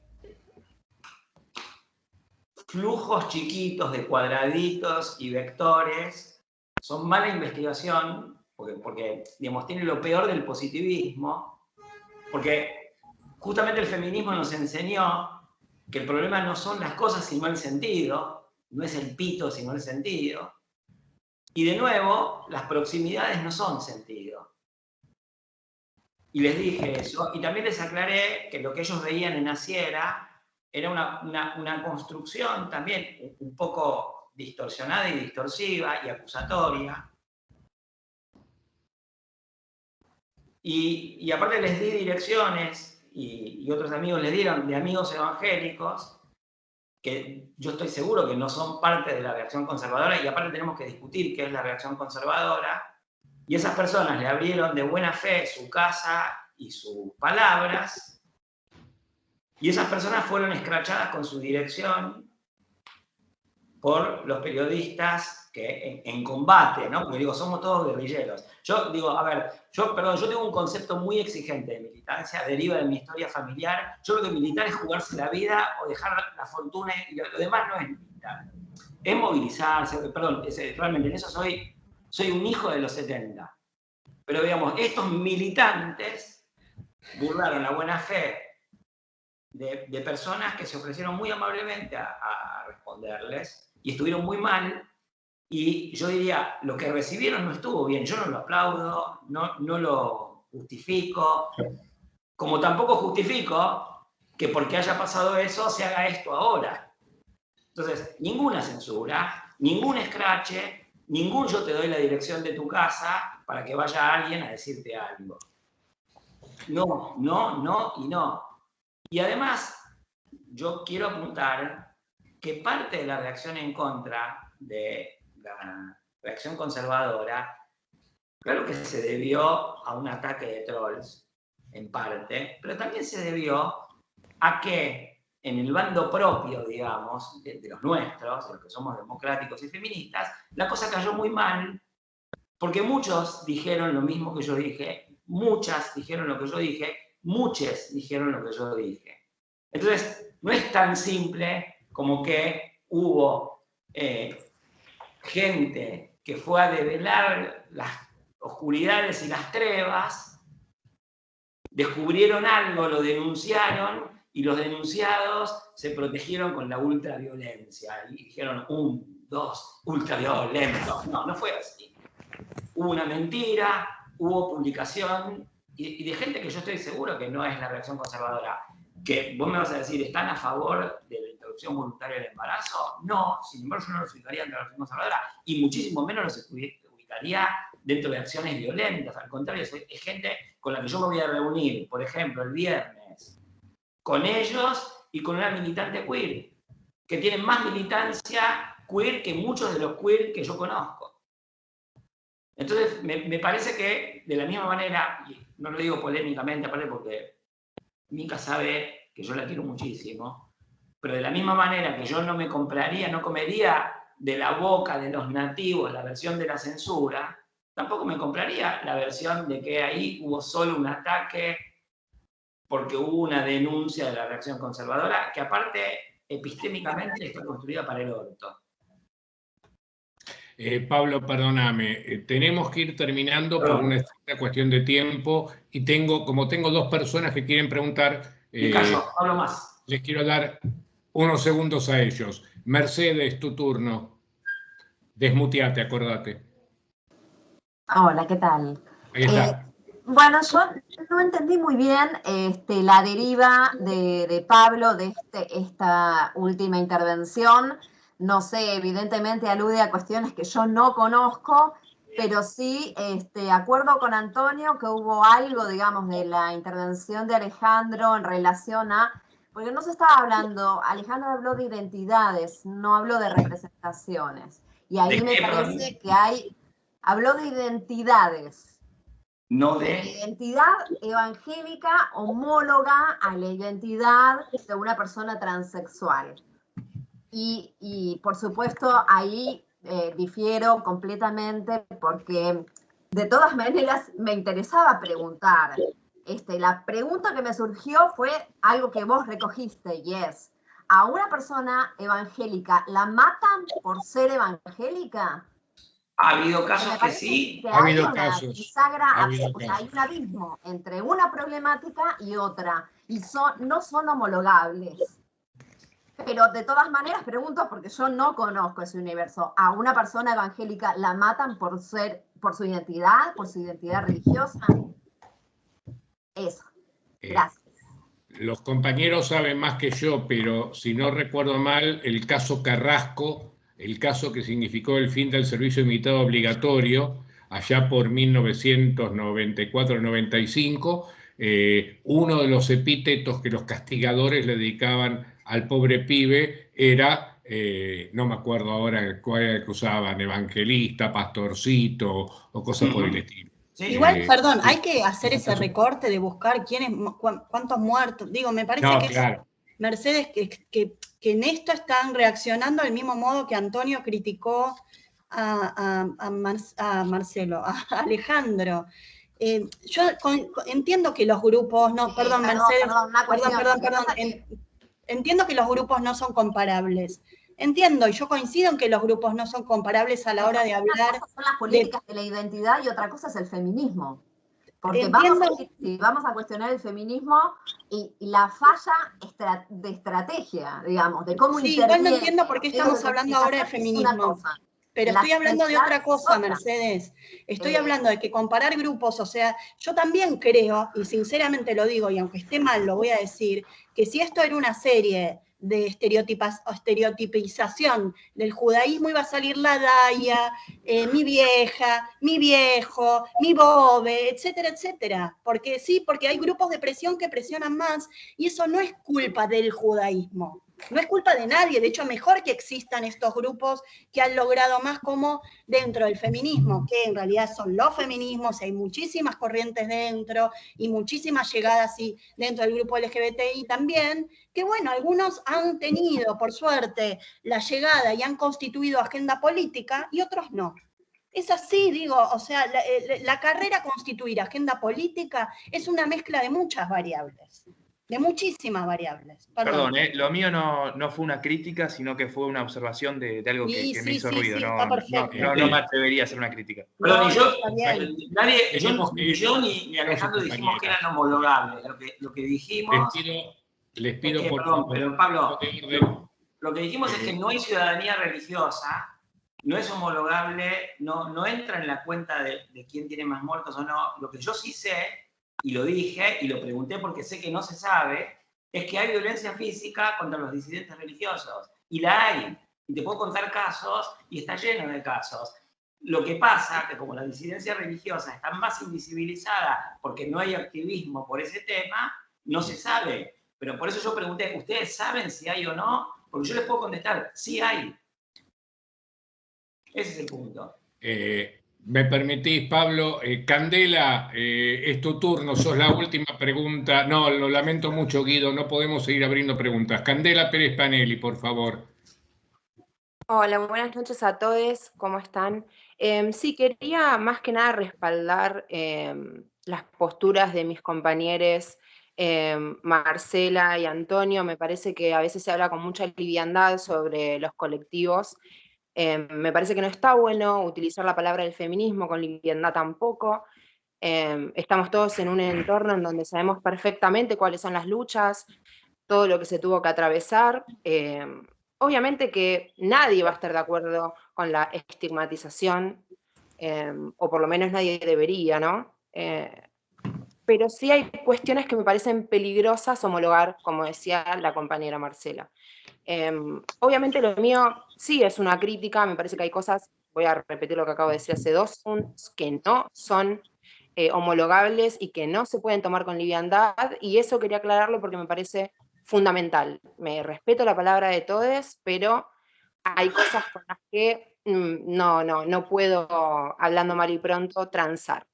flujos chiquitos de cuadraditos y vectores son mala investigación, porque digamos, tiene lo peor del positivismo, porque justamente el feminismo nos enseñó que el problema no son las cosas sino el sentido, no es el pito sino el sentido. Y de nuevo, las proximidades no son sentido. Y les dije eso, y también les aclaré que lo que ellos veían en Asiera era una construcción también un poco distorsionada y distorsiva y acusatoria. Y aparte les di direcciones, y otros amigos les dieron, de amigos evangélicos, que yo estoy seguro que no son parte de la reacción conservadora, y aparte tenemos que discutir qué es la reacción conservadora, y esas personas le abrieron de buena fe su casa y sus palabras, y esas personas fueron escrachadas con su dirección por los periodistas que en combate, ¿no? Porque digo, somos todos guerrilleros. Yo digo, a ver, yo tengo un concepto muy exigente de militancia, deriva de mi historia familiar. Yo creo que militar es jugarse la vida o dejar la fortuna, y lo demás no es militar. Es movilizarse, perdón, realmente en eso soy un hijo de los 70. Pero digamos, estos militantes burlaron la buena fe de personas que se ofrecieron muy amablemente a responderles y estuvieron muy mal. Y yo diría, lo que recibieron no estuvo bien. Yo no lo aplaudo, no lo justifico, como tampoco justifico que porque haya pasado eso se haga esto ahora. Entonces, ninguna censura, ningún escrache, ningún yo te doy la dirección de tu casa para que vaya alguien a decirte algo. No y no. Y además, yo quiero apuntar que parte de la reacción en contra de la reacción conservadora, claro que se debió a un ataque de trolls, en parte, pero también se debió a que en el bando propio, digamos, de los nuestros, de los que somos democráticos y feministas, la cosa cayó muy mal, porque muchos dijeron lo mismo que yo dije, muchas dijeron lo que yo dije, muchos dijeron lo que yo dije. Entonces, no es tan simple como que hubo gente que fue a develar las oscuridades y las trevas, descubrieron algo, lo denunciaron, y los denunciados se protegieron con la ultraviolencia. Y dijeron, 1, 2, ultraviolentos. No, no fue así. Hubo una mentira, hubo publicación, y de gente que yo estoy seguro que no es la reacción conservadora. Que vos me vas a decir, ¿están a favor de la interrupción voluntaria del embarazo? No, sin embargo yo no los ubicaría en la reacción conservadora, y muchísimo menos los ubicaría dentro de acciones violentas. Al contrario, es gente con la que yo me voy a reunir, por ejemplo, el viernes, con ellos y con una militante queer, que tienen más militancia queer que muchos de los queer que yo conozco. Entonces, me parece que de la misma manera, y no lo digo polémicamente, aparte porque Mica sabe que yo la quiero muchísimo, pero de la misma manera que yo no me compraría, no comería de la boca de los nativos la versión de la censura, tampoco me compraría la versión de que ahí hubo solo un ataque porque hubo una denuncia de la reacción conservadora, que aparte epistémicamente está construida para el orto. Pablo, perdóname, tenemos que ir terminando por una estricta cuestión de tiempo y como tengo dos personas que quieren preguntar, Me callo, hablo más. Les quiero dar unos segundos a ellos. Mercedes, tu turno. Desmuteate, acordate. Hola, ¿qué tal? Ahí está. Bueno, yo no entendí muy bien la deriva de Pablo de esta última intervención. No sé, evidentemente alude a cuestiones que yo no conozco, pero sí acuerdo con Antonio que hubo algo, digamos, de la intervención de Alejandro en relación a... Porque no se estaba hablando, Alejandro habló de identidades, no habló de representaciones. Y ahí me parece que habló de identidades. No de... Identidad evangélica homóloga a la identidad de una persona transexual. Y por supuesto, ahí difiero completamente porque de todas maneras me interesaba preguntar. La pregunta que me surgió fue algo que vos recogiste, y es, ¿a una persona evangélica la matan por ser evangélica? Ha habido casos que sí. Ha habido casos. Hay un abismo entre una problemática y otra, y no son homologables. Pero de todas maneras pregunto, porque yo no conozco ese universo, ¿a una persona evangélica la matan por su identidad religiosa? Eso. Gracias. Los compañeros saben más que yo, pero si no recuerdo mal, el caso Carrasco, el caso que significó el fin del servicio militar obligatorio, allá por 1994-95, uno de los epítetos que los castigadores le dedicaban al pobre pibe era, no me acuerdo ahora cuál era el que usaban, evangelista, pastorcito o cosas por el estilo. Sí, igual, perdón, hay que hacer ese recorte de buscar cuántos muertos. Digo, me parece que claro. Mercedes, que en esto están reaccionando del mismo modo que Antonio criticó a Marcelo, a Alejandro. Yo entiendo que los grupos, Mercedes, entiendo que los grupos no son comparables. Entiendo, y yo coincido en que los grupos no son comparables a la hora de hablar. Una cosa son las políticas de la identidad y otra cosa es el feminismo. Porque vamos a cuestionar el feminismo y la falla de estrategia, digamos, de cómo interviene. Igual no entiendo por qué estamos hablando ahora de feminismo. Pero estoy hablando de otra cosa, Mercedes. Estoy hablando de que comparar grupos, o sea, yo también creo, y sinceramente lo digo, y aunque esté mal lo voy a decir, que si esto era una serie de estereotipización del judaísmo, iba a salir la Daya, mi vieja, mi viejo, mi bobe, etcétera, etcétera. Porque sí, porque hay grupos de presión que presionan más, y eso no es culpa del judaísmo. No es culpa de nadie, de hecho mejor que existan estos grupos que han logrado más como dentro del feminismo, que en realidad son los feminismos, hay muchísimas corrientes dentro y muchísimas llegadas y dentro del grupo LGBTI también, que bueno, algunos han tenido por suerte la llegada y han constituido agenda política y otros no. Es así, digo, o sea, la carrera constituir agenda política es una mezcla de muchas variables, de muchísimas variables. Perdón, lo mío no fue una crítica, sino que fue una observación de algo Sí, que me sí, hizo sí, ruido. sí, No, está perfecto. no me atrevería a hacer una crítica. Perdón, No, y yo, está bien. ni yo ni Alejandro dijimos que eran homologables. Lo que dijimos Les es pido que, por perdón, favor, pero Pablo, de orden. lo que dijimos es que no hay ciudadanía religiosa, no es homologable, no entra en la cuenta de quién tiene más muertos o no. Lo que yo sí sé, y lo dije, y lo pregunté porque sé que no se sabe, es que hay violencia física contra los disidentes religiosos. Y la hay. Y te puedo contar casos, y está lleno de casos. Lo que pasa que como la disidencia religiosa está más invisibilizada porque no hay activismo por ese tema, no se sabe. Pero por eso yo pregunté, ¿ustedes saben si hay o no? Porque yo les puedo contestar, sí hay. Ese es el punto. ¿Me permitís, Pablo? Candela, es tu turno, sos la última pregunta. No, lo lamento mucho, Guido, no podemos seguir abriendo preguntas. Candela Pérez Panelli, por favor. Hola, buenas noches a todos, ¿cómo están? Sí, quería más que nada respaldar las posturas de mis compañeros Marcela y Antonio. Me parece que a veces se habla con mucha liviandad sobre los colectivos. Me parece que no está bueno utilizar la palabra del feminismo con liviandad tampoco. Estamos todos en un entorno en donde sabemos perfectamente cuáles son las luchas, todo lo que se tuvo que atravesar. Obviamente que nadie va a estar de acuerdo con la estigmatización, o por lo menos nadie debería, ¿no? Pero sí hay cuestiones que me parecen peligrosas homologar, como decía la compañera Marcela. Obviamente lo mío sí es una crítica, me parece que hay cosas, voy a repetir lo que acabo de decir hace 2 segundos, que no son homologables y que no se pueden tomar con liviandad, y eso quería aclararlo porque me parece fundamental. Me respeto la palabra de todos, pero hay cosas con las que no puedo, hablando mal y pronto, transar.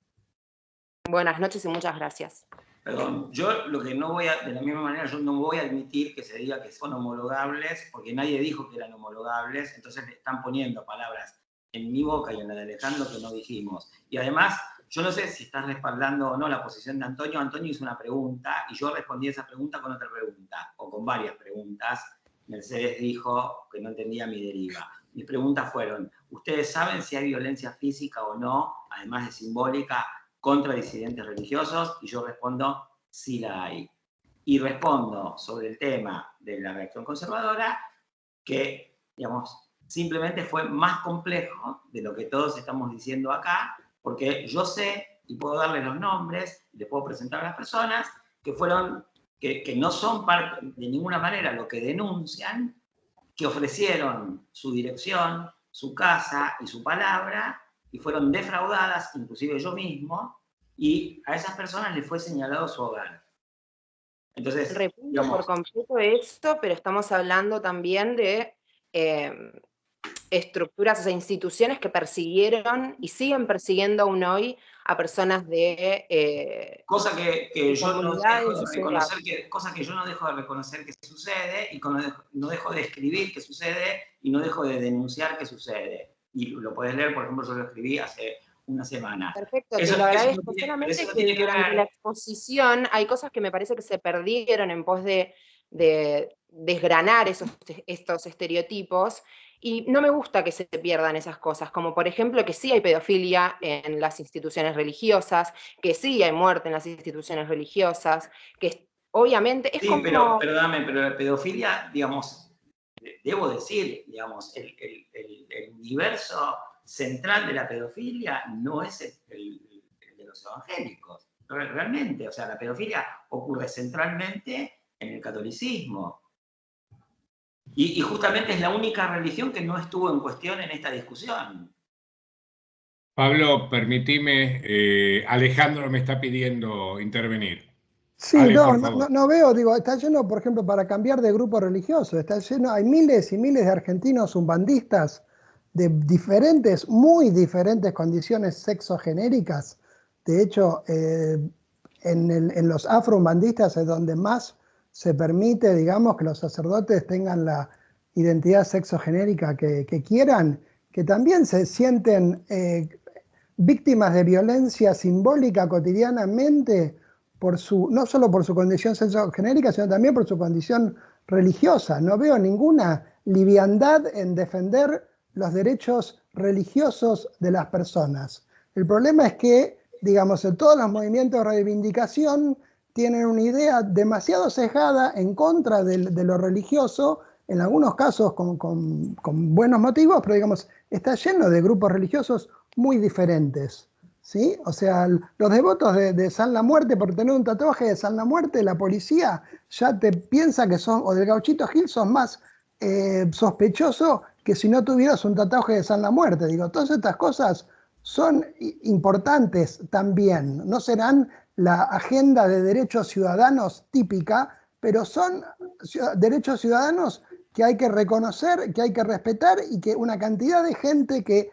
Buenas noches y muchas gracias. Perdón, yo lo que no voy a, de la misma manera, yo no voy a admitir que se diga que son homologables, porque nadie dijo que eran homologables, entonces le están poniendo palabras en mi boca y en la de Alejandro que no dijimos. Y además, yo no sé si estás respaldando o no la posición de Antonio. Antonio hizo una pregunta y yo respondí esa pregunta con otra pregunta, o con varias preguntas. Mercedes dijo que no entendía mi deriva. Mis preguntas fueron, ¿ustedes saben si hay violencia física o no, además de simbólica, contra disidentes religiosos? Y yo respondo, sí la hay. Y respondo sobre el tema de la reacción conservadora, que, digamos, simplemente fue más complejo de lo que todos estamos diciendo acá, porque yo sé, y puedo darle los nombres, y les puedo presentar a las personas, que no son parte de ninguna manera lo que denuncian, que ofrecieron su dirección, su casa y su palabra, y fueron defraudadas, inclusive yo mismo, y a esas personas les fue señalado su hogar. Entonces, Repito digamos, por completo esto, pero estamos hablando también de estructuras, o sea, instituciones que persiguieron y siguen persiguiendo aún hoy a personas de cosa que yo no dejo de sociedad. reconocer cosa que yo no dejo de reconocer que sucede, y no dejo de escribir que sucede, y no dejo de denunciar que sucede. Y lo puedes leer, por ejemplo, yo lo escribí hace una semana. Perfecto, te lo agradezco. Solamente que durante la exposición hay cosas que me parece que se perdieron en pos de desgranar estos estereotipos, y no me gusta que se pierdan esas cosas, como por ejemplo que sí hay pedofilia en las instituciones religiosas, que sí hay muerte en las instituciones religiosas, que obviamente es sí, como... pero perdóname, pero la pedofilia, digamos, debo decir, digamos, el universo central de la pedofilia no es el de los evangélicos, realmente. O sea, la pedofilia ocurre centralmente en el catolicismo. Y justamente es la única religión que no estuvo en cuestión en esta discusión. Pablo, permitime, Alejandro me está pidiendo intervenir. Sí, Ale, no veo, digo, está lleno, por ejemplo, para cambiar de grupo religioso, está lleno, hay miles y miles de argentinos umbandistas de diferentes, muy diferentes condiciones sexogenéricas. De hecho, en los afro-umbandistas es donde más se permite, digamos, que los sacerdotes tengan la identidad sexogenérica que quieran, que también se sienten víctimas de violencia simbólica cotidianamente no solo por su condición sexogenérica, sino también por su condición religiosa. No veo ninguna liviandad en defender los derechos religiosos de las personas. El problema es que, digamos, en todos los movimientos de reivindicación tienen una idea demasiado sesgada en contra de lo religioso, en algunos casos con buenos motivos, pero digamos, está lleno de grupos religiosos muy diferentes, ¿sí? O sea, los devotos de San la Muerte, por tener un tatuaje de San la Muerte, la policía ya te piensa que son, o del Gauchito Gil, son más sospechoso que si no tuvieras un tatuaje de San la Muerte. Digo, todas estas cosas son importantes también, no serán la agenda de derechos ciudadanos típica, pero son derechos ciudadanos que hay que reconocer, que hay que respetar y que una cantidad de gente que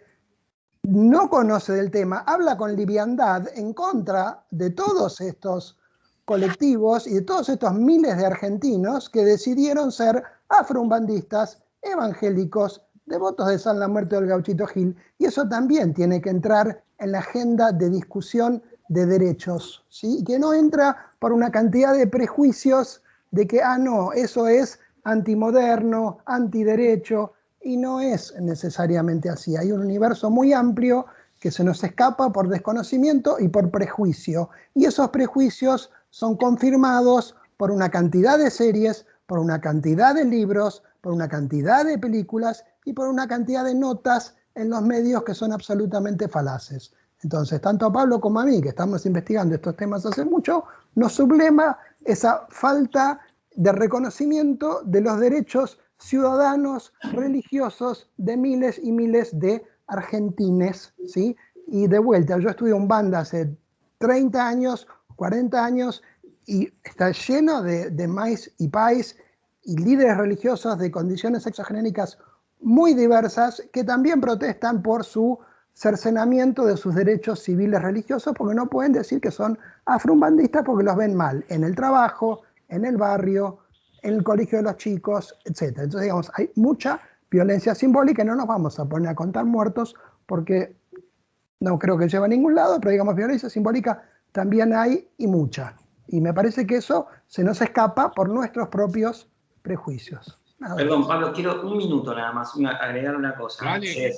no conoce del tema habla con liviandad en contra de todos estos colectivos y de todos estos miles de argentinos que decidieron ser afroumbandistas, evangélicos, devotos de San la Muerte del Gauchito Gil, y eso también tiene que entrar en la agenda de discusión de derechos, ¿sí? Y que no entra por una cantidad de prejuicios de que, no, eso es antimoderno, antiderecho, y no es necesariamente así. Hay un universo muy amplio que se nos escapa por desconocimiento y por prejuicio, y esos prejuicios son confirmados por una cantidad de series, por una cantidad de libros, por una cantidad de películas y por una cantidad de notas en los medios que son absolutamente falaces. Entonces, tanto a Pablo como a mí, que estamos investigando estos temas hace mucho, nos sublema esa falta de reconocimiento de los derechos ciudadanos, religiosos de miles y miles de argentines, ¿sí? Y de vuelta, yo estudié en banda hace 30 años, 40 años, y está lleno de maíz y país y líderes religiosos de condiciones sexogenéricas muy diversas que también protestan por su cercenamiento de sus derechos civiles religiosos, porque no pueden decir que son afroumbandistas porque los ven mal en el trabajo, en el barrio, en el colegio de los chicos, etc. Entonces, digamos, hay mucha violencia simbólica y no nos vamos a poner a contar muertos porque no creo que lleve a ningún lado, pero digamos, violencia simbólica también hay y mucha. Y me parece que eso se nos escapa por nuestros propios prejuicios. Perdón, Pablo, quiero un minuto nada más, agregar una cosa. Dale.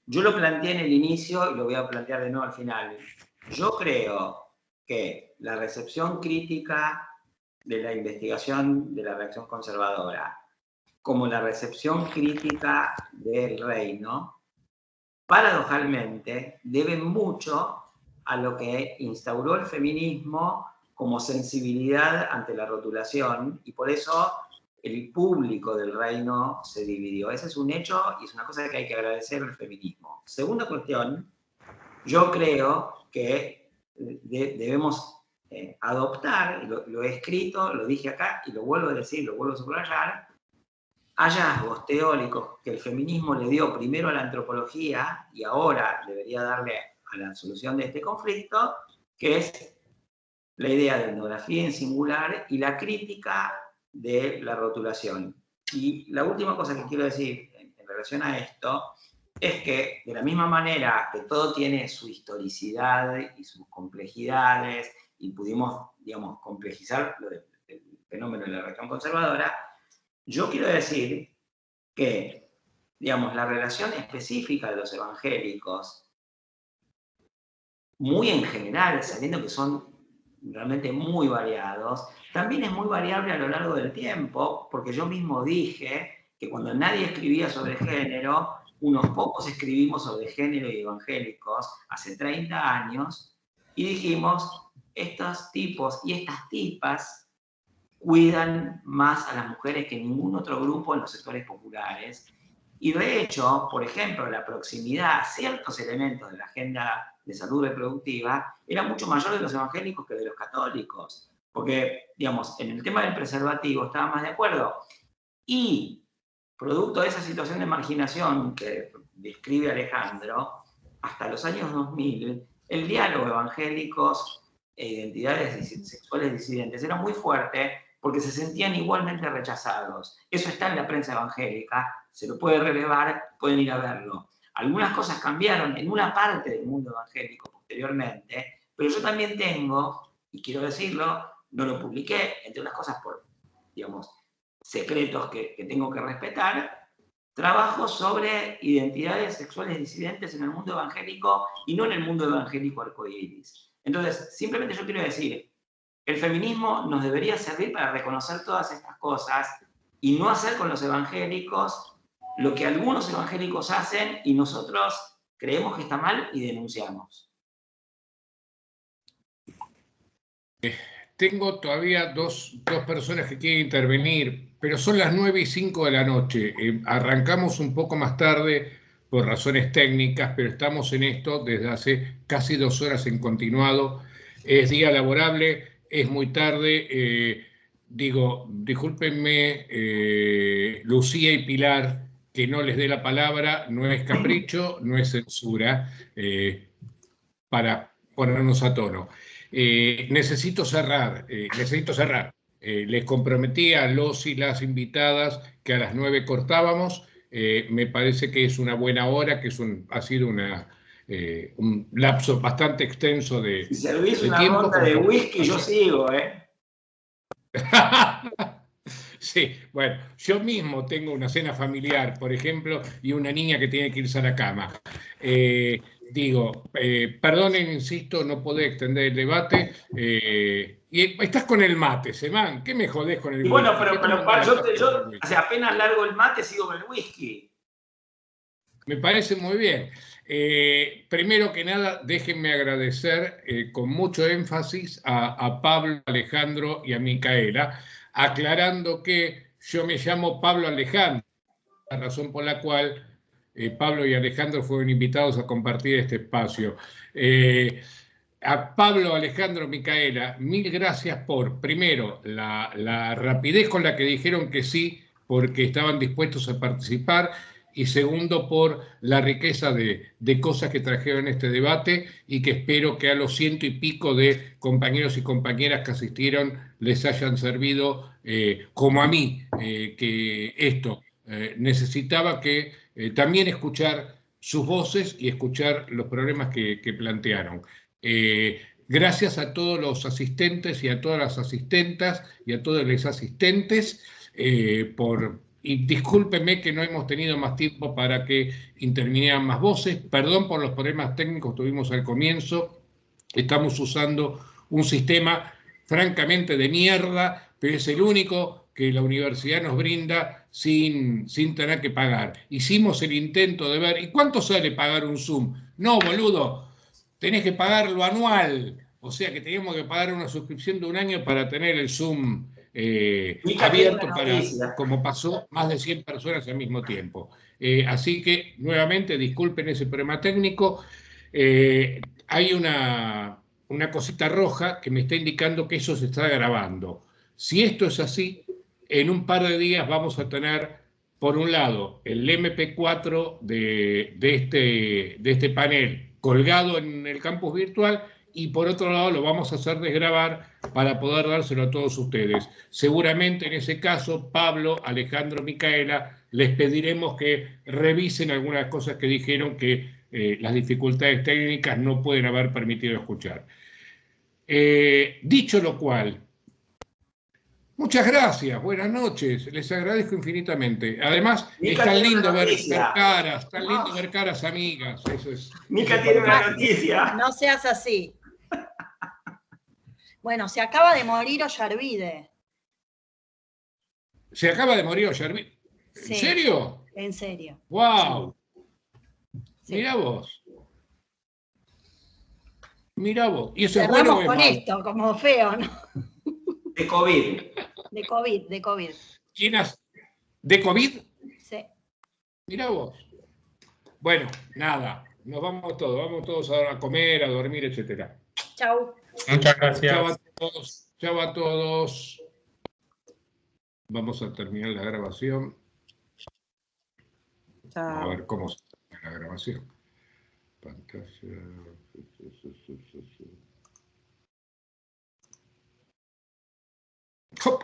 Yo lo planteé en el inicio y lo voy a plantear de nuevo al final. Yo creo que la recepción crítica de la investigación de la reacción conservadora, como la recepción crítica del reino, paradojalmente deben mucho a lo que instauró el feminismo como sensibilidad ante la rotulación, y por eso el público del reino se dividió. Ese es un hecho y es una cosa que hay que agradecer al feminismo. Segunda cuestión, yo creo que debemos adoptar, lo he escrito, lo dije acá y lo vuelvo a decir, lo vuelvo a subrayar, hallazgos teóricos que el feminismo le dio primero a la antropología y ahora debería darle a la solución de este conflicto, que es la idea de etnografía en singular y la crítica de la rotulación. Y la última cosa que quiero decir en relación a esto es que de la misma manera que todo tiene su historicidad y sus complejidades, y pudimos, digamos, complejizar lo del fenómeno de la reacción conservadora, yo quiero decir que, digamos, la relación específica de los evangélicos, muy en general, sabiendo que son realmente muy variados, también es muy variable a lo largo del tiempo, porque yo mismo dije que cuando nadie escribía sobre género, unos pocos escribimos sobre género y evangélicos hace 30 años, y dijimos, estos tipos y estas tipas cuidan más a las mujeres que ningún otro grupo en los sectores populares. Y de hecho, por ejemplo, la proximidad a ciertos elementos de la agenda de salud reproductiva era mucho mayor de los evangélicos que de los católicos. Porque, digamos, en el tema del preservativo estaban más de acuerdo. Y, producto de esa situación de marginación que describe Alejandro, hasta los años 2000, el diálogo evangélicos e identidades sexuales disidentes era muy fuerte porque se sentían igualmente rechazados. Eso está en la prensa evangélica, se lo puede relevar, pueden ir a verlo. Algunas cosas cambiaron en una parte del mundo evangélico posteriormente, pero yo también tengo, y quiero decirlo, no lo publiqué, entre otras cosas por, digamos, secretos que tengo que respetar, trabajo sobre identidades sexuales disidentes en el mundo evangélico y no en el mundo evangélico arcoíris. Entonces, simplemente yo quiero decir, el feminismo nos debería servir para reconocer todas estas cosas y no hacer con los evangélicos lo que algunos evangélicos hacen y nosotros creemos que está mal y denunciamos. Tengo todavía dos personas que quieren intervenir, pero son las 9:05 de la noche. Arrancamos un poco más tarde por razones técnicas, pero estamos en esto desde hace casi 2 horas en continuado. Es día laborable, es muy tarde. Discúlpenme, Lucía y Pilar, que no les dé la palabra, no es capricho, no es censura, para ponernos a tono. Necesito cerrar. Les comprometí a los y las invitadas que a las 9 cortábamos. Me parece que es una buena hora, que ha sido un lapso bastante extenso de Si servís de una tiempo. ronda de whisky, yo sigo, ¿eh? Sí, bueno, yo mismo tengo una cena familiar, por ejemplo, y una niña que tiene que irse a la cama. Perdonen, insisto, no podés extender el debate. Y estás con el mate, Semán, ¿qué me jodés con el Y bueno, whisky? yo o sea, apenas largo el mate, sigo con el whisky. Me parece muy bien. Primero que nada, déjenme agradecer con mucho énfasis a Pablo, Alejandro y a Micaela, aclarando que yo me llamo Pablo Alejandro, la razón por la cual Pablo y Alejandro fueron invitados a compartir este espacio. A Pablo, Alejandro, Micaela, mil gracias por, primero, la rapidez con la que dijeron que sí, porque estaban dispuestos a participar, y segundo, por la riqueza de cosas que trajeron este debate y que espero que a los 100 y pico de compañeros y compañeras que asistieron les hayan servido, como a mí, que esto necesitaba que también escuchar sus voces y escuchar los problemas que plantearon. Gracias a todos los asistentes y a todas las asistentas y a todos los asistentes y discúlpeme que no hemos tenido más tiempo para que intervinieran más voces. Perdón por los problemas técnicos que tuvimos al comienzo. Estamos usando un sistema francamente de mierda, pero es el único que la universidad nos brinda sin tener que pagar. Hicimos el intento de ver, ¿y cuánto sale pagar un Zoom? No, boludo, tenés que pagarlo anual. O sea que teníamos que pagar una suscripción de un año para tener el Zoom abierto para, como pasó, más de 100 personas al mismo tiempo. Así que, nuevamente, disculpen ese problema técnico. Hay una cosita roja que me está indicando que eso se está grabando. Si esto es así, en un par de días vamos a tener, por un lado, el MP4 de este panel colgado en el campus virtual, y por otro lado lo vamos a hacer desgrabar para poder dárselo a todos ustedes. Seguramente en ese caso, Pablo, Alejandro, Micaela, les pediremos que revisen algunas cosas que dijeron que las dificultades técnicas no pueden haber permitido escuchar. Dicho lo cual, muchas gracias, buenas noches, les agradezco infinitamente. Además, es tan lindo ver caras, tan lindo ver caras amigas. Eso es. Mica tiene una noticia. No seas así. Bueno, se acaba de morir Ollarvide. ¿Se acaba de morir Ollarvide? ¿En Sí, serio? en serio. ¡Wow! Sí. Mirá vos. Mirá vos. ¿Y eso cerramos es bueno o es con malo? esto, como feo, ¿no? De COVID. De COVID. ¿De COVID? Sí. Mirá vos. Bueno, nada, vamos todos a comer, a dormir, etcétera. Chau. Muchas gracias. Chau a todos. Chau a todos. Vamos a terminar la grabación. Chau. A ver cómo se termina la grabación. Pantalla. Hop.